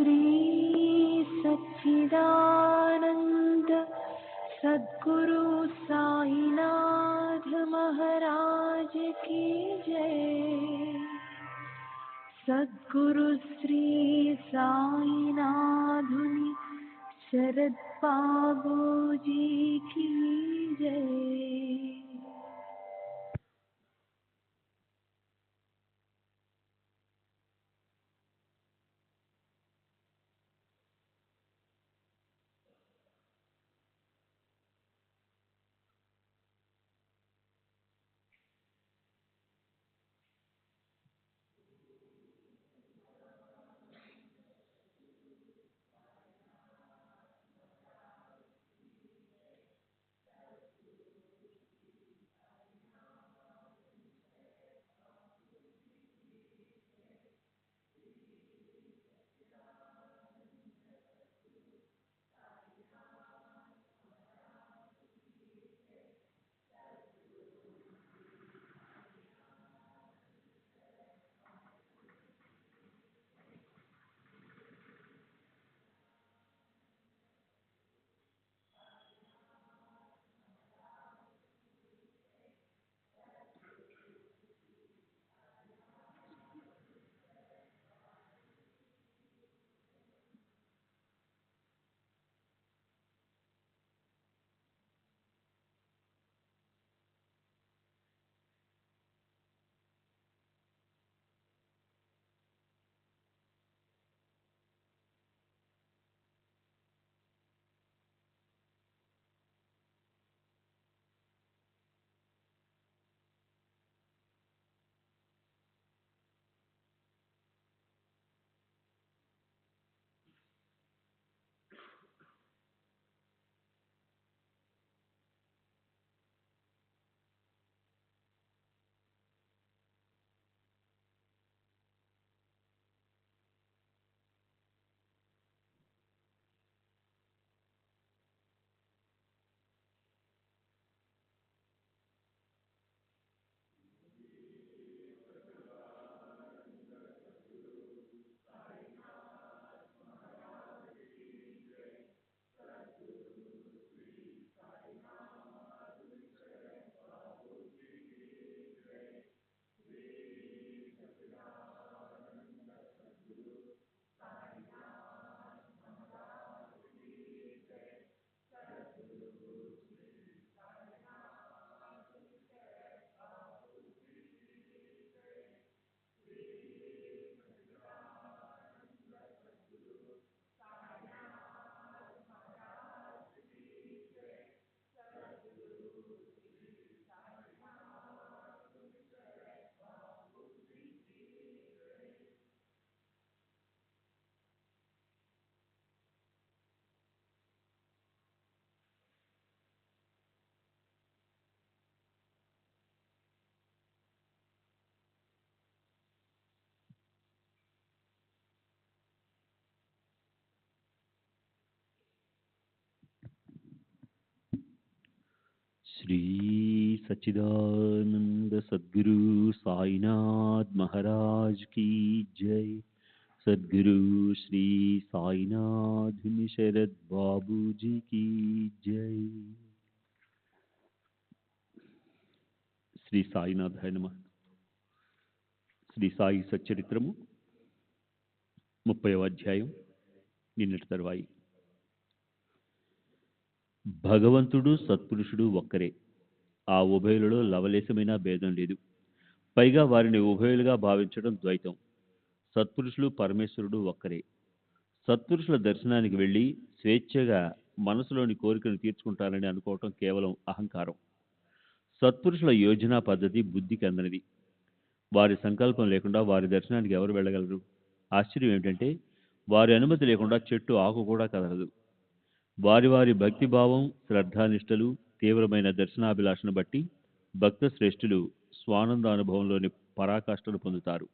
श्री सच्चिदानंद सद्गुरु साईनाथ महाराज की जय। सद्गुरु श्री साईनाथुनि शरद बाबू जी की जय। श्री सच्चिदानंद सद्गुरु साईनाथ महाराज की जय। सद्गुरु श्री साईनाथ शरद बाबू जी की जय। శ్రీ సాయినాథాయ నమః. శ్రీ సాయి సచ్చరిత్రము 30వ అధ్యాయం. నిన్నటి తరువాయి. భగవంతుడు సత్పురుషుడు ఒక్కరే. ఆ ఉభయులలో లవలేశమైన భేదం లేదు. పైగా వారిని ఉభయులుగా భావించడం ద్వైతం. సత్పురుషులు పరమేశ్వరుడు ఒక్కరే. సత్పురుషుల దర్శనానికి వెళ్ళి స్వేచ్ఛగా మనసులోని కోరికను తీర్చుకుంటారని అనుకోవటం కేవలం అహంకారం. సత్పురుషుల యోజనా పద్ధతి బుద్ధికి అందనిది. వారి సంకల్పం లేకుండా వారి దర్శనానికి ఎవరు వెళ్ళగలరు? ఆశ్చర్యం ఏమిటంటే వారి అనుమతి లేకుండా చెట్టు ఆకు కూడా కదలదు. వారి వారి భక్తిభావం, శ్రద్ధానిష్టలు, తీవ్రమైన దర్శనాభిలాషను బట్టి భక్త శ్రేష్ఠులు స్వానంద అనుభవంలోని పరాకాష్ఠను పొందుతారు.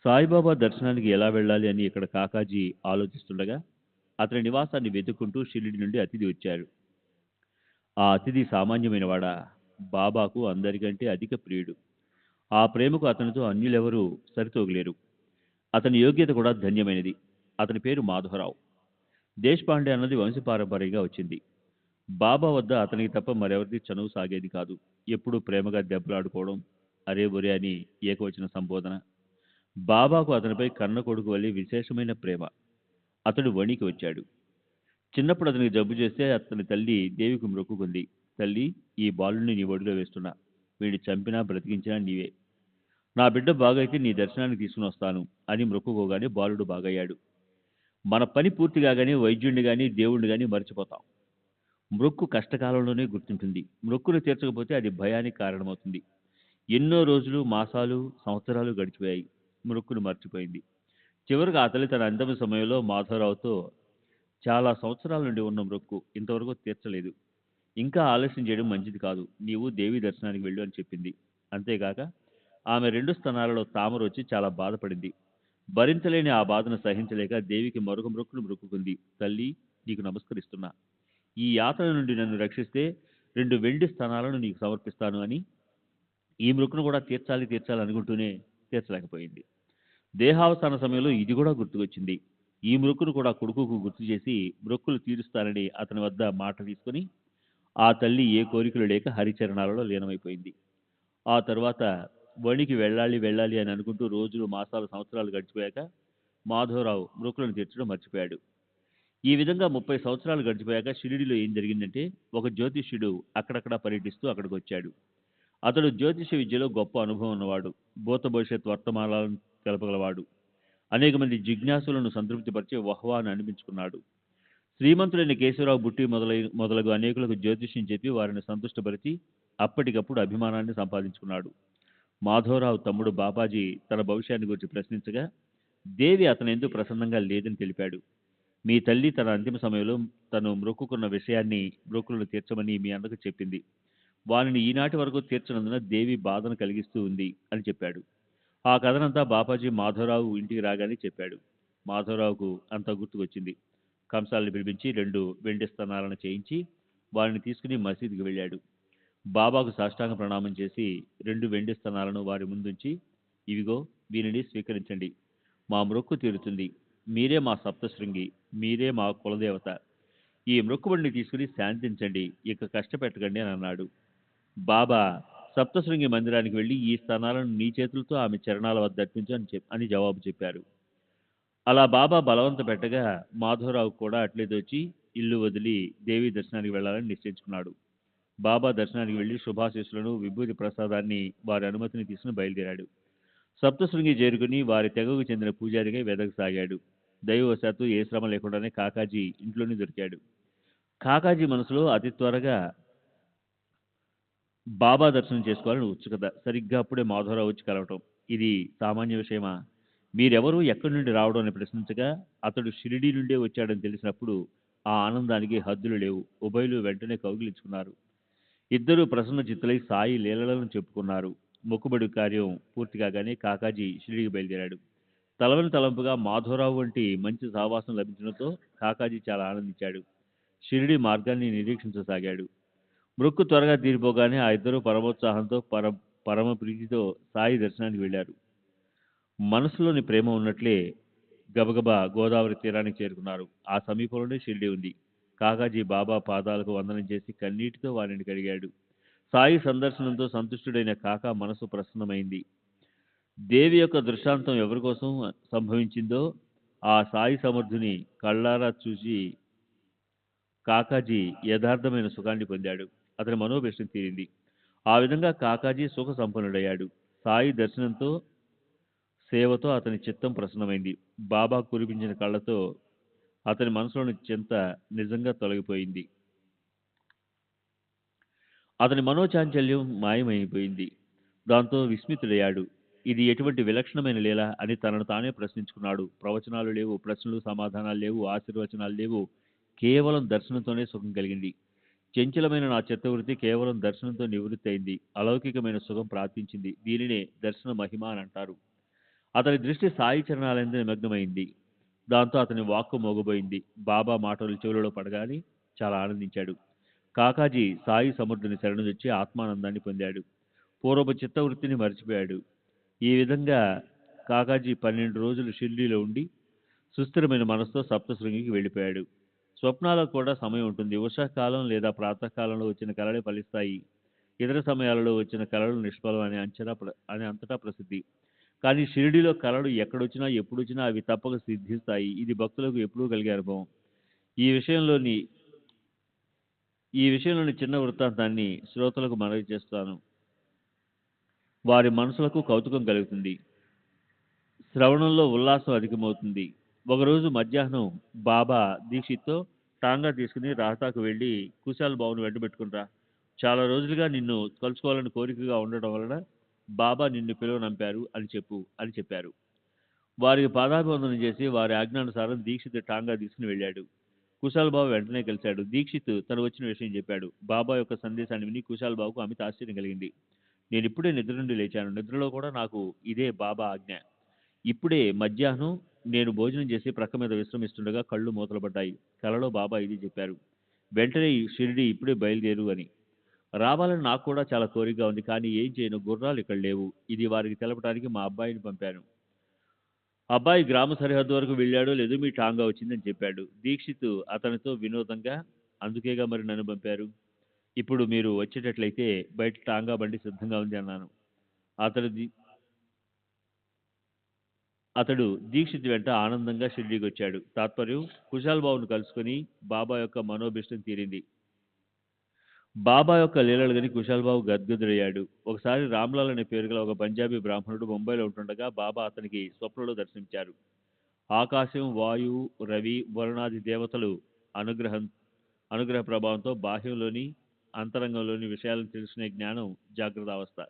సాయిబాబా దర్శనానికి ఎలా వెళ్ళాలి అని ఇక్కడ కాకాజీ ఆలోచిస్తుండగా అతని నివాసాన్ని వెతుక్కుంటూ షిరిడి నుండి అతిథి వచ్చారు. ఆ అతిథి సామాన్యమైన వాడా? బాబాకు అందరికంటే అధిక ప్రియుడు. ఆ ప్రేమకు అతనితో అన్యులెవరూ సరితూగలేరు. అతని యోగ్యత కూడా ధన్యమైనది. అతని పేరు మాధవరావు. దేశపాండే అన్నది వంశపారంపర్యంగా వచ్చింది. బాబా వద్ద అతనికి తప్ప మరెవరిది చనువు సాగేది కాదు. ఎప్పుడూ ప్రేమగా దెబ్బలాడుకోవడం, అరే ఒరే అని ఏకవచన సంబోధన. బాబాకు అతనిపై కన్న కొడుకు వల్లే విశేషమైన ప్రేమ. అతడు వణికి వచ్చాడు. చిన్నప్పుడు అతనికి జబ్బు చేస్తే అతని తల్లి దేవికి మొక్కుకుంది. తల్లి, ఈ బాలుని నీ ఒడిలో వేస్తున్నా. వీడిని చంపినా బ్రతికించినా నీవే. నా బిడ్డ బాగైతే నీ దర్శనానికి తీసుకుని వస్తాను అని మొక్కుకోగానే బాలుడు బాగయ్యాడు. మన పని పూర్తి కాగానే వైద్యుడిని కానీ దేవుణ్ణి కానీ మర్చిపోతాం. మొక్కు కష్టకాలంలోనే గుర్తుంటుంది. మొక్కును తీర్చకపోతే అది భయానికి కారణమవుతుంది. ఎన్నో రోజులు, మాసాలు, సంవత్సరాలు గడిచిపోయాయి. మొక్కును మర్చిపోయింది. చివరికి ఆ తల్లి తన అంతిమ సమయంలో మాధవరావుతో, చాలా సంవత్సరాల నుండి ఉన్న మొక్కు ఇంతవరకు తీర్చలేదు. ఇంకా ఆలస్యం చేయడం మంచిది కాదు. నీవు దేవి దర్శనానికి వెళ్ళు అని చెప్పింది. అంతేగాక ఆమె 2 స్తనాలలో తామర వచ్చి చాలా బాధపడింది. భరించలేని ఆ బాధను సహించలేక దేవికి మరొక మొక్కును మొక్కుకుంది. తల్లి, నీకు నమస్కరిస్తున్నా. ఈ యాతన నుండి నన్ను రక్షిస్తే 2 వెండి స్తనాలను నీకు సమర్పిస్తాను అని ఈ మొక్కును కూడా తీర్చాలి అనుకుంటూనే తీర్చలేకపోయింది. దేహావసాన సమయంలో ఇది కూడా గుర్తుకొచ్చింది. ఈ మొక్కును కూడా కొడుకుకు గుర్తు చేసి మొక్కులు తీరుస్తానని అతని వద్ద మాట తీసుకుని ఆ తల్లి ఏ కోరికలు లేక హరిచరణాలలో లీనమైపోయింది. ఆ తరువాత వణికి వెళ్ళాలి అని అనుకుంటూ రోజులు, మాసాలు, సంవత్సరాలు గడిచిపోయాక మాధవరావు మొక్కులను తీర్చడం మర్చిపోయాడు. ఈ విధంగా 30 సంవత్సరాలు గడిచిపోయాక షిరిడిలో ఏం జరిగిందంటే, ఒక జ్యోతిష్యుడు అక్కడక్కడా పర్యటిస్తూ అక్కడికి వచ్చాడు. అతడు జ్యోతిష విద్యలో గొప్ప అనుభవం ఉన్నవాడు. భూత భవిష్యత్ వర్తమానాలను తెలపగలవాడు. అనేక మంది జిజ్ఞాసులను సంతృప్తిపరిచే వహ్వాను అనిపించుకున్నాడు. శ్రీమంతుడైన కేశవరావు బుట్టి మొదలగు అనేకులకు జ్యోతిష్యం చెప్పి వారిని సంతుష్టపరిచి అప్పటికప్పుడు అభిమానాన్ని సంపాదించుకున్నాడు. మాధవరావు తమ్ముడు బాబాజీ తన భవిష్యాన్ని గురించి ప్రశ్నించగా దేవి అతను ఎందుకు ప్రసన్నంగా లేదని తెలిపాడు. మీ తల్లి తన అంతిమ సమయంలో తను మొక్కుకున్న విషయాన్ని మొక్కులను తీర్చమని మీ అన్నకు చెప్పింది. వారిని ఈనాటి వరకు తీర్చనందున దేవి బాధను కలిగిస్తూ ఉంది అని చెప్పాడు. ఆ కథనంతా బాబాజీ మాధవరావు ఇంటికి రాగానే చెప్పాడు. మాధవరావుకు అంతా గుర్తుకొచ్చింది. కంసాలను పిలిపించి 2 వెండి స్తనాలను చేయించి వారిని తీసుకుని మసీదుకి వెళ్ళాడు. బాబాకు సాష్టాంగ ప్రణామం చేసి 2 వెండి స్తనాలను వారి ముందుంచి, ఇవిగో వీరిని స్వీకరించండి. మా మొక్కు తీరుతుంది. మీరే మా సప్తశృంగి, మీరే మా కులదేవత. ఈ మొక్కుబడిని తీసుకుని శాంతించండి, ఇక కష్టపెట్టకండి అని అన్నాడు. బాబా సప్తశృంగి మందిరానికి వెళ్ళి ఈ స్థానాలను నీ చేతులతో ఆమె చరణాల వద్ద అర్పించు అని జవాబు చెప్పారు. అలా బాబా బలవంత పెట్టగా మాధవరావు కూడా అట్లే దోచి ఇల్లు వదిలి దేవి దర్శనానికి వెళ్ళాలని నిశ్చయించుకున్నాడు. బాబా దర్శనానికి వెళ్లి శుభాశీస్సులను, విభూతి ప్రసాదాన్ని వారి అనుమతిని తీసుకుని బయలుదేరాడు. సప్తశృంగి చేరుకుని వారి తెగకు చెందిన పూజారిగా వెదకసాగాడు. దైవవశాత్తు ఏ శ్రమ లేకుండానే కాకాజీ ఇంట్లోనే దొరికాడు. కాకాజీ మనసులో అతి త్వరగా బాబా దర్శనం చేసుకోవాలని ఉత్సుకత. సరిగ్గా అప్పుడే మాధవరావు వచ్చి కలవటం. ఇది సామాన్య విషయమా? మీరెవరు, ఎక్కడి నుండి రావడం అని ప్రశ్నించగా అతడు షిరిడీ నుండే వచ్చాడని తెలిసినప్పుడు ఆ ఆనందానికి హద్దులు లేవు. ఉభయులు వెంటనే కౌగిలించుకున్నారు. ఇద్దరూ ప్రసన్న చిత్తులై సాయి లీలలను చెప్పుకున్నారు. మొక్కుబడి కార్యం పూర్తి కాగానే కాకాజీ షిరిడీకి బయలుదేరాడు. తలవని తలంపుగా మాధవరావు వంటి మంచి సహవాసం లభించడంతో కాకాజీ చాలా ఆనందించాడు. షిరిడీ మార్గాన్ని నిరీక్షించసాగాడు. మొక్కు త్వరగా తీరిపోగానే ఆ ఇద్దరు పరమోత్సాహంతో పరమ ప్రీతితో సాయి దర్శనానికి వెళ్ళారు. మనసులోని ప్రేమ ఉన్నట్లే గబగబా గోదావరి తీరానికి చేరుకున్నారు. ఆ సమీపంలోనే షిరిడీ ఉంది. కాకాజీ బాబా పాదాలకు వందనం చేసి కన్నీటితో వారిని కడిగాడు. సాయి సందర్శనంతో సంతుష్టుడైన కాకా మనసు ప్రసన్నమైంది. దేవి యొక్క దృష్టాంతం ఎవరి కోసం సంభవించిందో ఆ సాయి సమర్థుని కళ్ళారా చూసి కాకాజీ యథార్థమైన సుఖాన్ని పొందాడు. అతని మనోభీష్టం తీరింది. ఆ విధంగా కాకాజీ సుఖ సంపన్నుడయ్యాడు. సాయి దర్శనంతో, సేవతో అతని చిత్తం ప్రసన్నమైంది. బాబా కురిపించిన కళ్ళతో అతని మనసులోని చింత నిజంగా తొలగిపోయింది. అతని మనోచాంచల్యం మాయమైపోయింది. దాంతో విస్మితుడయ్యాడు. ఇది ఎటువంటి విలక్షణమైన లీల అని తనను తానే ప్రశ్నించుకున్నాడు. ప్రవచనాలు లేవు, ప్రశ్నలు సమాధానాలు లేవు, ఆశీర్వచనాలు లేవు. కేవలం దర్శనంతోనే సుఖం కలిగింది. చంచలమైన నా చిత్తవృత్తి కేవలం దర్శనంతో నివృత్తి అయింది. అలౌకికమైన సుఖం ప్రార్థించింది. దీనినే దర్శన మహిమ అని అంటారు. అతని దృష్టి సాయి చరణాలందు నిమగ్నమైంది. దాంతో అతని వాక్కు మోగబోయింది. బాబా మాటలు చెవులలో పడగానే చాలా ఆనందించాడు. కాకాజీ సాయి సముద్రుని శరణుజొచ్చి ఆత్మానందాన్ని పొందాడు. పూర్వపు చిత్తవృత్తిని మర్చిపోయాడు. ఈ విధంగా కాకాజీ 12 రోజులు షిరిడీలో ఉండి సుస్థిరమైన మనసుతో సప్తశృంగికి వెళ్ళిపోయాడు. స్వప్నాలకు కూడా సమయం ఉంటుంది. ఉషాకాలం లేదా ప్రాతకాలంలో వచ్చిన కలలే ఫలిస్తాయి. ఇతర సమయాలలో వచ్చిన కలలు నిష్ఫలం అని అంతటా ప్రసిద్ధి. కానీ షిరిడీలో కలలు ఎక్కడొచ్చినా ఎప్పుడొచ్చినా అవి తప్పక సిద్ధిస్తాయి. ఇది భక్తులకు ఎప్పుడూ కలిగే అనుభవం. ఈ విషయంలోని ఈ విషయంలోని చిన్న వృత్తాంతాన్ని శ్రోతలకు మనవి చేస్తాను. వారి మనసులకు కౌతుకం కలుగుతుంది. శ్రవణంలో ఉల్లాసం అధికమవుతుంది. ఒకరోజు మధ్యాహ్నం బాబా దీక్షిత్తో టాంగా తీసుకుని రాహతాకు వెళ్ళి కుశాల్ బాబును వెంటబెట్టుకునిరా, చాలా రోజులుగా నిన్ను కలుసుకోవాలని కోరికగా ఉండడం వలన బాబా నిన్ను పిలువనంపారు అని చెప్పారు. వారికి పాదాభివందనం చేసి వారి ఆజ్ఞానుసారం దీక్షిత్ టాంగా తీసుకుని వెళ్ళాడు. కుశాల్ బాబు వెంటనే కలిశాడు. దీక్షిత్ తను వచ్చిన విషయం చెప్పాడు. బాబా యొక్క సందేశాన్ని విని కుశాల్ బాబుకు అమిత ఆశ్చర్యం కలిగింది. నేను ఇప్పుడే నిద్ర నుండి లేచాను. నిద్రలో కూడా నాకు ఇదే బాబా ఆజ్ఞ. ఇప్పుడే మధ్యాహ్నం నేను భోజనం చేసి ప్రక్క మీద విశ్రమిస్తుండగా కళ్ళు మూతలపడ్డాయి. కలలో బాబా ఇది చెప్పారు. వెంటనే ఈ షిరిడి ఇప్పుడే బయలుదేరు అని. రావాలని నాకు కూడా చాలా కోరికగా ఉంది. కానీ ఏం చేయను, గుర్రాలు ఇక్కడ లేవు. ఇది వారికి తెలపడానికి మా అబ్బాయిని పంపాను. అబ్బాయి గ్రామ సరిహద్దు వరకు వెళ్ళాడో లేదో మీ టాంగా వచ్చిందని చెప్పాడు. దీక్షిత్ అతనితో వినోదంగా, అందుకేగా మరి నన్ను పంపారు. ఇప్పుడు మీరు వచ్చేటట్లయితే బయట టాంగా బండి సిద్ధంగా ఉంది అన్నాను. అతడు దీక్షిత్ వెంట ఆనందంగా షిరిడీకి వచ్చాడు. తాత్పర్యం, కుశాల్ బాబును కలుసుకుని బాబా యొక్క మనోభిష్టం తీరింది. బాబా యొక్క లీలలు గని కుశాల్ బాబు గద్గదుడయ్యాడు. ఒకసారి రామ్లాల్ అనే పేరు గల ఒక పంజాబీ బ్రాహ్మణుడు ముంబైలో ఉంటుండగా బాబా అతనికి స్వప్నంలో దర్శనమిచ్చారు. ఆకాశం, వాయువు, రవి, వరుణాది దేవతలు అనుగ్రహ ప్రభావంతో బాహ్యంలోని అంతరంగంలోని విషయాలను తెలుసుకునే జ్ఞానం జాగ్రత్తావస్థ.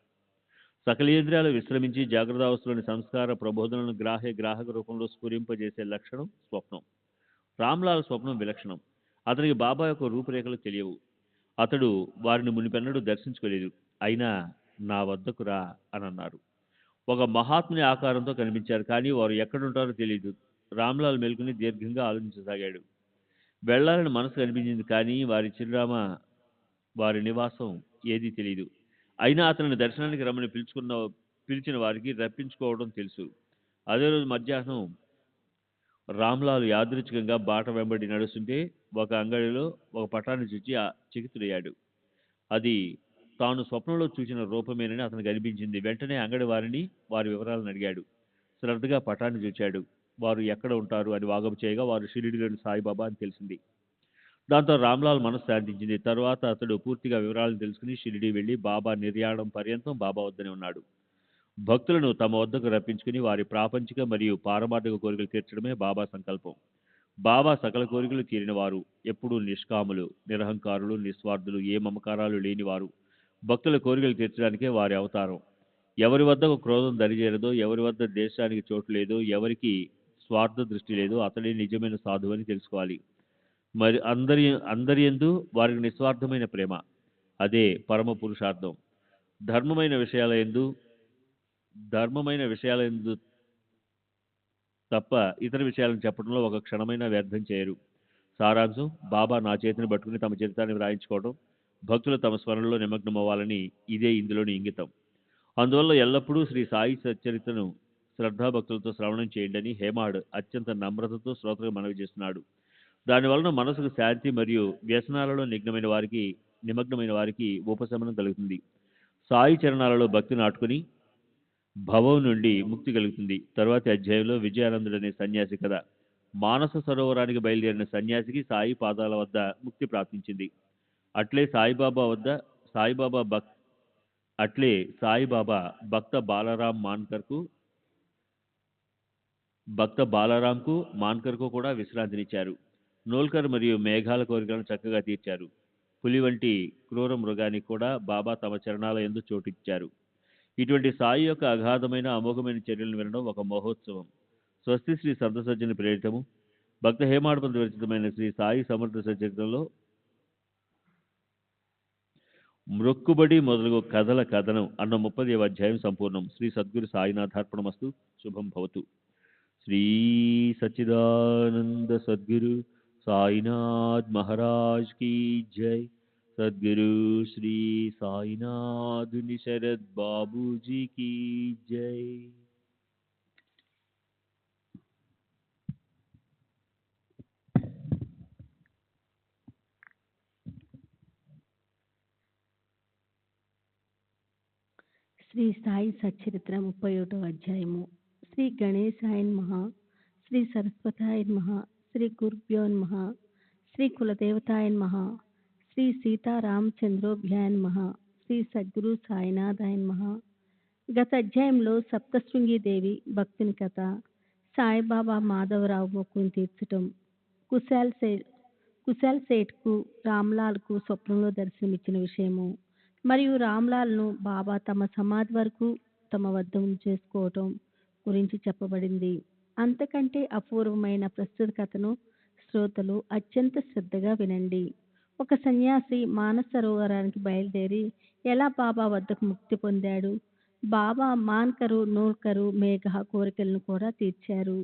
సకలేంద్రియాలు విశ్రమించి జాగ్రత్తావస్థలోని సంస్కార ప్రబోధనలను గ్రాహక రూపంలో స్ఫురింపజేసే లక్షణం స్వప్నం. రామ్లాల్ స్వప్నం విలక్షణం. అతనికి బాబా యొక్క రూపురేఖలు తెలియవు. అతడు వారిని మునిపెన్నడూ దర్శించుకోలేదు. అయినా నా వద్దకు రా అని అన్నారు. ఒక మహాత్ముని ఆకారంతో కనిపించారు. కానీ వారు ఎక్కడుంటారో తెలియదు. రామ్లాల్ మేల్కొని దీర్ఘంగా ఆలోచించసాగాడు. వెళ్లాలని మనసు కనిపించింది. కానీ వారి నివాసం ఏదీ తెలియదు. అయినా అతనిని దర్శనానికి రమ్మని పిలిచిన వారికి రప్పించుకోవడం తెలుసు. అదే రోజు మధ్యాహ్నం రామ్లాల్ యాదృచ్ఛికంగా బాట వెంబడి నడుస్తుంటే ఒక అంగడిలో ఒక పటాన్ని చూచి చకితుడయ్యాడు. అది తాను స్వప్నంలో చూసిన రూపమేనని అతనికి అనిపించింది. వెంటనే అంగడి వారిని వారి వివరాలను అడిగాడు. శ్రద్ధగా పటాన్ని చూచాడు. వారు ఎక్కడ ఉంటారు అని వాగపు చేయగా వారు షిరిడీలోని సాయిబాబా అని తెలిసింది. దాంతో రామ్లాల్ మనసు శాంతించింది. తరువాత అతడు పూర్తిగా వివరాలను తెలుసుకుని షిరిడీ వెళ్లి బాబా నిర్యాణం పర్యంతం బాబా వద్దనే ఉన్నాడు. భక్తులను తమ వద్దకు రప్పించుకుని వారి ప్రాపంచిక మరియు పారమార్థిక కోరికలు తీర్చడమే బాబా సంకల్పం. బాబా సకల కోరికలు తీరినవారు, ఎప్పుడూ నిష్కాములు, నిరహంకారులు, నిస్వార్థులు, ఏ మమకారాలు లేనివారు. భక్తుల కోరికలు తీర్చడానికే వారి అవతారం. ఎవరి వద్దకు క్రోధం దరిచేరదో, ఎవరి వద్ద దేశానికి చోటు లేదో, ఎవరికి స్వార్థ దృష్టి లేదో అతడే నిజమైన సాధువు అని తెలుసుకోవాలి. మరి అందరి యందు వారికి నిస్వార్థమైన ప్రేమ, అదే పరమ పురుషార్థం. ధర్మమైన విషయాల యందు తప్ప ఇతర విషయాలను చెప్పడంలో ఒక క్షణమైనా వ్యర్థం చేయరు. సారాంశం, బాబా నా చేతిని పట్టుకుని తమ చరిత్రాన్ని వ్రాయించుకోవడం, భక్తులు తమ స్మరణలో నిమగ్నమవ్వాలని ఇదే ఇందులోని ఇంగితం. అందువల్ల ఎల్లప్పుడూ శ్రీ సాయి సచ్చరిత్రను శ్రద్ధాభక్తులతో శ్రవణం చేయండి అని హేమాడ్ అత్యంత నమ్రతతో శ్రోతలకు మనవి చేస్తున్నాడు. దానివలన మనసుకు శాంతి మరియు వ్యసనాలలో నిమగ్నమైన వారికి ఉపశమనం కలుగుతుంది. సాయి చరణాలలో భక్తి నాటుకుని భవం నుండి ముక్తి కలుగుతుంది. తరువాతి అధ్యాయంలో విజయానందుడు అనే సన్యాసి కథ. మానస సరోవరానికి బయలుదేరిన సన్యాసికి సాయి పాదాల వద్ద ముక్తి ప్రాప్తించింది. అట్లే సాయిబాబా భక్త బాలరాంకు మాన్కర్కు కూడా విశ్రాంతినిచ్చారు. నోల్కర్ మరియు మేఘాల కోరికలను చక్కగా తీర్చారు. పులి వంటి క్రూర మృగానికి కూడా బాబా తమ చరణాల యందు చోటిచ్చారు. ఇటువంటి సాయి యొక్క అగాధమైన అమోఘమైన చర్యలను వినడం ఒక మహోత్సవం. స్వస్తి శ్రీ సంతసజ్జని ప్రేరితము భక్త హేమాడ్పంత విరచితమైన శ్రీ సాయి సమర్థ సచరిత్రంలో మ్రొక్కుబడి మొదలగు కథల కథనం అన్న 30వ అధ్యాయం సంపూర్ణం. శ్రీ సద్గురు సాయినాథార్పణమస్తు. శుభం భవతు. శ్రీ సచ్చిదానంద సద్గురు సాయినాథ్ మహారాజ్ की जय. सद्गुरु श्री साईनाथ शरद बाबू जी की जय. శ్రీ సాయి సచ్చరిత్ర 31వ అధ్యాయము. శ్రీ గణేశాయ నమః, శ్రీ సరస్వతాయ నమః, శ్రీ గురుభ్యో నమః, శ్రీ కులదేవతాయ నమః, శ్రీ సీతారామచంద్రోభ్యాయ నమః, శ్రీ సద్గురు సాయినాథాయ నమః. గత అధ్యాయంలో సప్తశృంగి దేవి భక్తుని కథ, సాయిబాబా మాధవరావు మొక్కును తీర్చటం, కుశాల్ సేఠ్కు రామ్లాల్కు స్వప్నంలో దర్శనమిచ్చిన విషయము మరియు రామ్లాల్ను బాబా తమ సమాధి వరకు తమ వద్ద చేసుకోవటం గురించి చెప్పబడింది. అంతకంటే అపూర్వమైన ప్రస్తుత కథను శ్రోతలు అత్యంత శ్రద్ధగా వినండి. ఒక సన్యాసి మానస సరోవరానికి బయలుదేరి ఎలా బాబా వద్దకు ముక్తి పొందాడు. బాబా మాన్కరు, నూల్కరు, మేఘ కోరికలను కూడా తీర్చారు.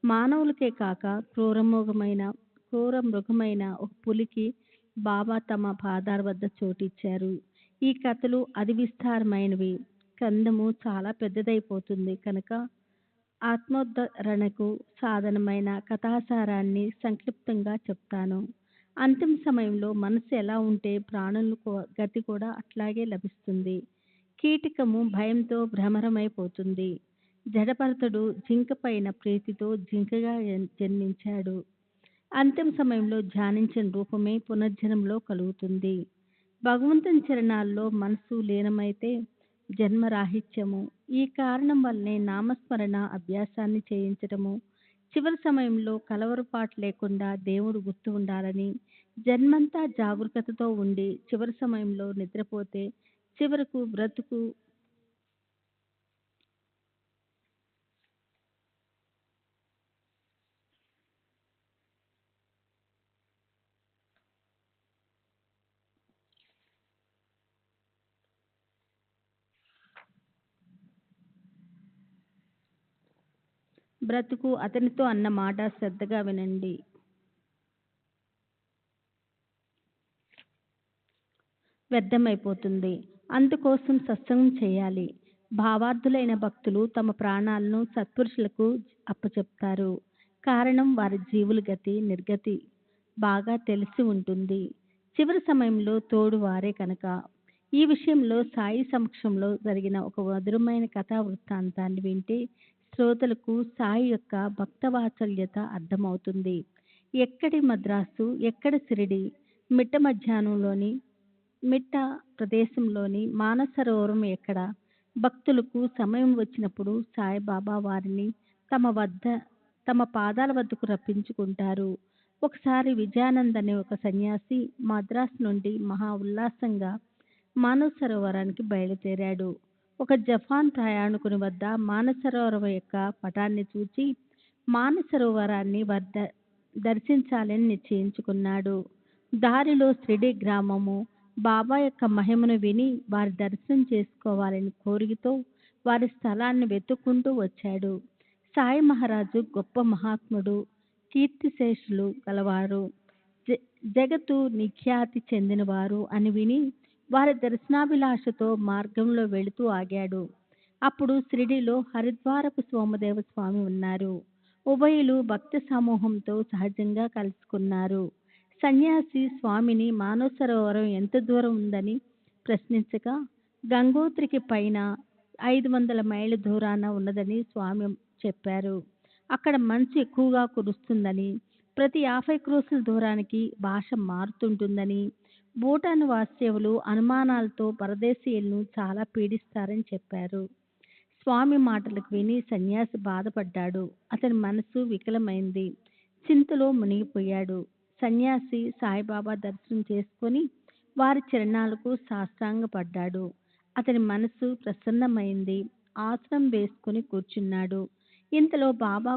మానవులకే కాక క్రూర మృగమైన ఒక పులికి బాబా తమ పాదాల వద్ద చోటిచ్చారు. ఈ కథలు అతి విస్తారమైనవి. కందము చాలా పెద్దదైపోతుంది కనుక ఆత్మోద్ధరణకు సాధనమైన కథాసారాన్ని సంక్షిప్తంగా చెప్తాను. అంతిమ సమయంలో మనసు ఎలా ఉంటే ప్రాణుల గతి కూడా అట్లాగే లభిస్తుంది. కీటకము భయంతో భ్రమరమైపోతుంది. జడభరతుడు జింక పైన ప్రీతితో జింకగా జన్మించాడు. అంతిమ సమయంలో ధ్యానించిన రూపమే పునర్జన్మలో కలుగుతుంది. భగవంతుని చరణాల్లో మనసు లీనమైతే జన్మరాహిత్యము. ఈ కారణం వల్లనే నామస్మరణ అభ్యాసాన్ని చేయించటము. చివరి సమయంలో కలవరపాటు లేకుండా దేవుడు గుర్తు ఉండాలని, జన్మంతా జాగరూకతతో ఉండి చివరి సమయంలో నిద్రపోతే చివరకు బ్రతుకు అతనితో అన్న మాట శ్రద్ధగా వినండి. వ్యర్థమైపోతుంది. అందుకోసం సత్సంగం చేయాలి. భావార్థులైన భక్తులు తమ ప్రాణాలను సత్పురుషులకు అప్పచెప్తారు. కారణం వారి జీవుల గతి నిర్గతి బాగా తెలిసి ఉంటుంది. చివరి సమయంలో తోడు వారే కనుక. ఈ విషయంలో సాయి సమక్షంలో జరిగిన ఒక మధురమైన కథా వృత్తాంతాన్ని వింటే శ్రోతలకు సాయి యొక్క భక్తవాత్సల్యత అర్థమవుతుంది. ఎక్కడి మద్రాసు, ఎక్కడ షిరిడి, మిట్ట ప్రదేశంలోని మానసరోవరం ఎక్కడ. భక్తులకు సమయం వచ్చినప్పుడు సాయిబాబా వారిని తమ పాదాల వద్దకు రప్పించుకుంటారు. ఒకసారి విజయానంద్ అనే ఒక సన్యాసి మద్రాసు నుండి మహా ఉల్లాసంగా మానసరోవరానికి బయలుదేరాడు. ఒక జపాన్ ప్రయాణికుని వద్ద మానసరోవరం యొక్క పటాన్ని చూచి మానసరోవరాన్ని దర్శించాలని నిశ్చయించుకున్నాడు. దారిలో షిరిడి గ్రామము బాబా యొక్క మహిమను విని వారి దర్శనం చేసుకోవాలని కోరికతో వారి స్థలాన్ని వెతుక్కుంటూ వచ్చాడు. సాయి మహారాజు గొప్ప మహాత్ముడు, కీర్తిశేషులు గలవారు, జగత్తు నిఖ్యాతి చెందినవారు అని విని వారి దర్శనాభిలాషతో మార్గంలో వెళుతూ ఆగాడు. అప్పుడు షిరిడిలో హరిద్వారపు సోమదేవ స్వామి ఉన్నారు. ఉభయులు భక్త సమూహంతో సహజంగా కలుసుకున్నారు. సన్యాసి స్వామిని మానసరోవరం ఎంత దూరం ఉందని ప్రశ్నించగా గంగోత్రికి పైన 500 మైళ్ళ దూరాన ఉన్నదని స్వామి చెప్పారు. అక్కడ మంచు ఎక్కువగా కురుస్తుందని, ప్రతి 50 క్రోసుల దూరానికి భాష మారుతుంటుందని, భూటాన్ వాస్తవ్యులు అనుమానాలతో పరదేశీయులను చాలా పీడిస్తారని చెప్పారు. స్వామి మాటలకు విని సన్యాసి బాధపడ్డాడు. అతని మనసు వికలమైంది. చింతలో మునిగిపోయాడు. సన్యాసి సాయిబాబా దర్శనం చేసుకొని వారి చరణాలకు సాష్టాంగపడ్డాడు. అతని మనసు ప్రసన్నమైంది. ఆసనం వేసుకుని కూర్చున్నాడు. ఇంతలో బాబా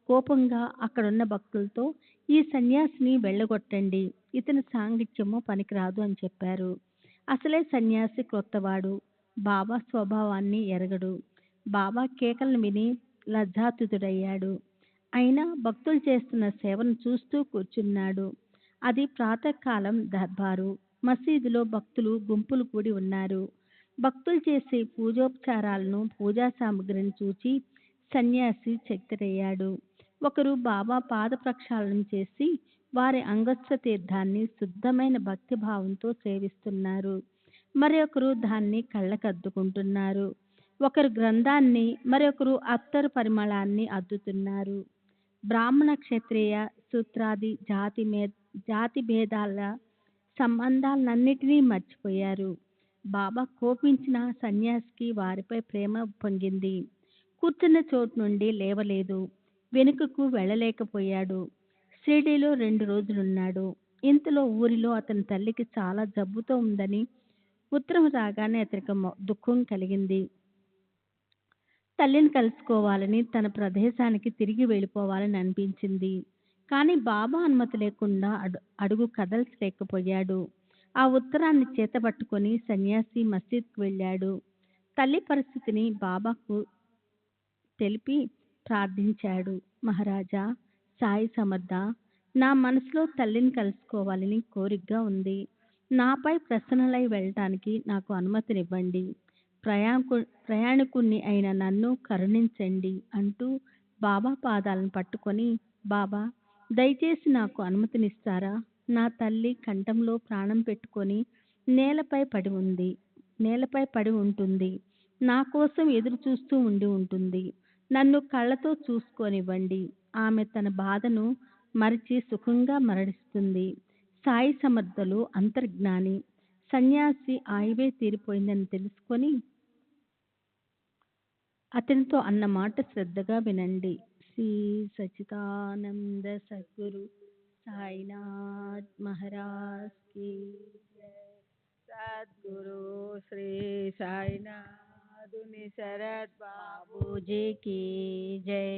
కోపంగా అక్కడున్న భక్తులతో, ఈ సన్యాసిని వెళ్ళగొట్టండి, ఇతని సాంగత్యము పనికిరాదు అని చెప్పారు. అసలే సన్యాసి క్రొత్తవాడు, బాబా స్వభావాన్ని ఎరగడు. బాబా కేకలను విని లజ్జాతుడయ్యాడు. అయినా భక్తులు చేస్తున్న సేవను చూస్తూ కూర్చున్నాడు. అది ప్రాతకాలం దర్బారు. మసీదులో భక్తులు గుంపులు కూడి ఉన్నారు. భక్తులు చేసే పూజోపచారాలను, పూజా సామగ్రిని చూచి సన్యాసి చకితుడయ్యాడు. ఒకరు బాబా పాద ప్రక్షాళన చేసి వారి అంగస్వ తీర్థాన్ని శుద్ధమైన భక్తి భావంతో సేవిస్తున్నారు. మరొకరు దాన్ని కళ్ళకద్దుకుంటున్నారు. ఒకరు గ్రంథాన్ని, మరొకరు అత్తరు పరిమళాన్ని అద్దుతున్నారు. బ్రాహ్మణ, క్షత్రియ, శూద్రాది జాతి భేదాల సంబంధాలన్నిటినీ మర్చిపోయారు. బాబా కోపించిన సన్యాసికి వారిపై ప్రేమ పొంగింది. కూర్చున్న చోటు నుండి లేవలేదు. వెనుకకు వెళ్ళలేకపోయాడు. షిరిడీలో 2 రోజులున్నాడు. ఇంతలో ఊరిలో అతని తల్లికి చాలా జబ్బుతో ఉందని ఉత్తరం రాగానే అతనికి దుఃఖం కలిగింది. తల్లిని కలుసుకోవాలని, తన ప్రదేశానికి తిరిగి వెళ్ళిపోవాలని అనిపించింది. కానీ బాబా అనుమతి లేకుండా అడుగు కదల్చలేకపోయాడు. ఆ ఉత్తరాన్ని చేతబట్టుకొని సన్యాసి మసీద్కు వెళ్ళాడు. తల్లి పరిస్థితిని బాబాకు తెలిపి ప్రార్థించాడు. మహారాజా, సాయి సమర్థ, నా మనసులో తల్లిని కలుసుకోవాలని కోరికగా ఉంది. నాపై ప్రసన్నలై వెళ్ళటానికి నాకు అనుమతినివ్వండి. ప్రయాణికుణ్ణి అయిన నన్ను కరుణించండి అంటూ బాబా పాదాలను పట్టుకొని, బాబా, దయచేసి నాకు అనుమతినిస్తారా? నా తల్లి కంఠంలో ప్రాణం పెట్టుకొని నేలపై పడి ఉంటుంది. నా కోసం ఎదురు చూస్తూ ఉండి ఉంటుంది. నన్ను కళ్ళతో చూసుకోనివ్వండి. ఆమె తన బాధను మరిచి సుఖంగా మరణిస్తుంది. సాయి సమర్థులు అంతర్జ్ఞాని. సన్యాసి ఆయువే తీరిపోయిందని తెలుసుకొని అతనితో అన్న మాట శ్రద్ధగా వినండి. శ్రీ సచ్చిదానంద సద్గురు సాయినాథ్ మహారాజ్ కి జై. సద్గురు శ్రీ సాయినాథుని శరత్ బాబూజీకి జై.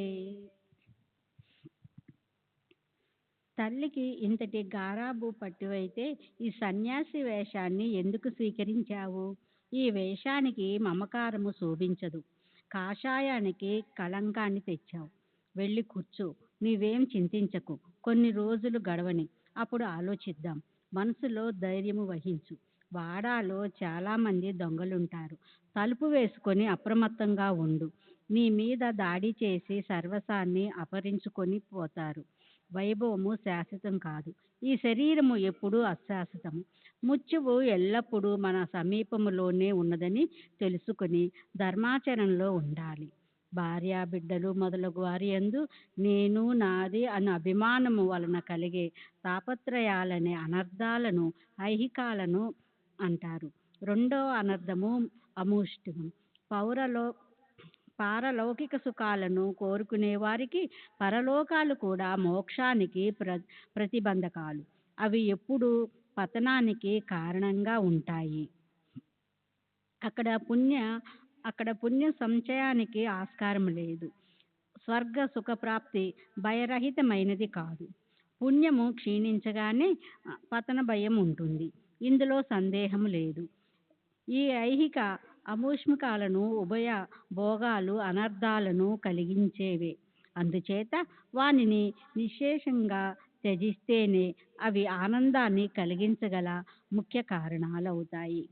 తల్లికి ఇంతటి గారాబు పట్టువైతే ఈ సన్యాసి వేషాన్ని ఎందుకు స్వీకరించావు? ఈ వేషానికి మమకారము శోభించదు. కాషాయానికి కళంకాన్ని తెచ్చావు. వెళ్ళి కూర్చో. నీవేం చింతించకు. కొన్ని రోజులు గడవని, అప్పుడు ఆలోచిద్దాం. మనసులో ధైర్యము వహించు. వాడాలో చాలామంది దొంగలుంటారు. తలుపు వేసుకొని అప్రమత్తంగా ఉండు. నీ మీద దాడి చేసి సర్వస్వాన్ని అపహరించుకొని పోతారు. వైభవము శాశ్వతం కాదు. ఈ శరీరము ఎప్పుడూ అశాశ్వతము. మృత్యువు ఎల్లప్పుడూ మన సమీపములోనే ఉన్నదని తెలుసుకుని ధర్మాచరణలో ఉండాలి. భార్య, బిడ్డలు మొదలగు వారి యందు నేను, నాది అన్న అభిమానము వలన కలిగే తాపత్రయాలనే అనర్థాలను ఐహికాలను అంటారు. రెండో అనర్థము అమూష్టము. పారలౌకిక సుఖాలను కోరుకునే వారికి పరలోకాలు కూడా మోక్షానికి ప్రతిబంధకాలు. అవి ఎప్పుడూ పతనానికి కారణంగా ఉంటాయి. అక్కడ పుణ్య సంచయానికి ఆస్కారం లేదు. స్వర్గ సుఖప్రాప్తి భయరహితమైనది కాదు. పుణ్యము క్షీణించగానే పతన భయం ఉంటుంది. ఇందులో సందేహం లేదు. ఈ ఐహిక అమూష్మికాలను ఉభయ భోగాలు అనర్థాలను కలిగించేవే. అందుచేత వానిని నిశ్శేషంగా త్యజిస్తేనే అవి ఆనందాన్ని కలిగించగల ముఖ్య కారణాలవుతాయి.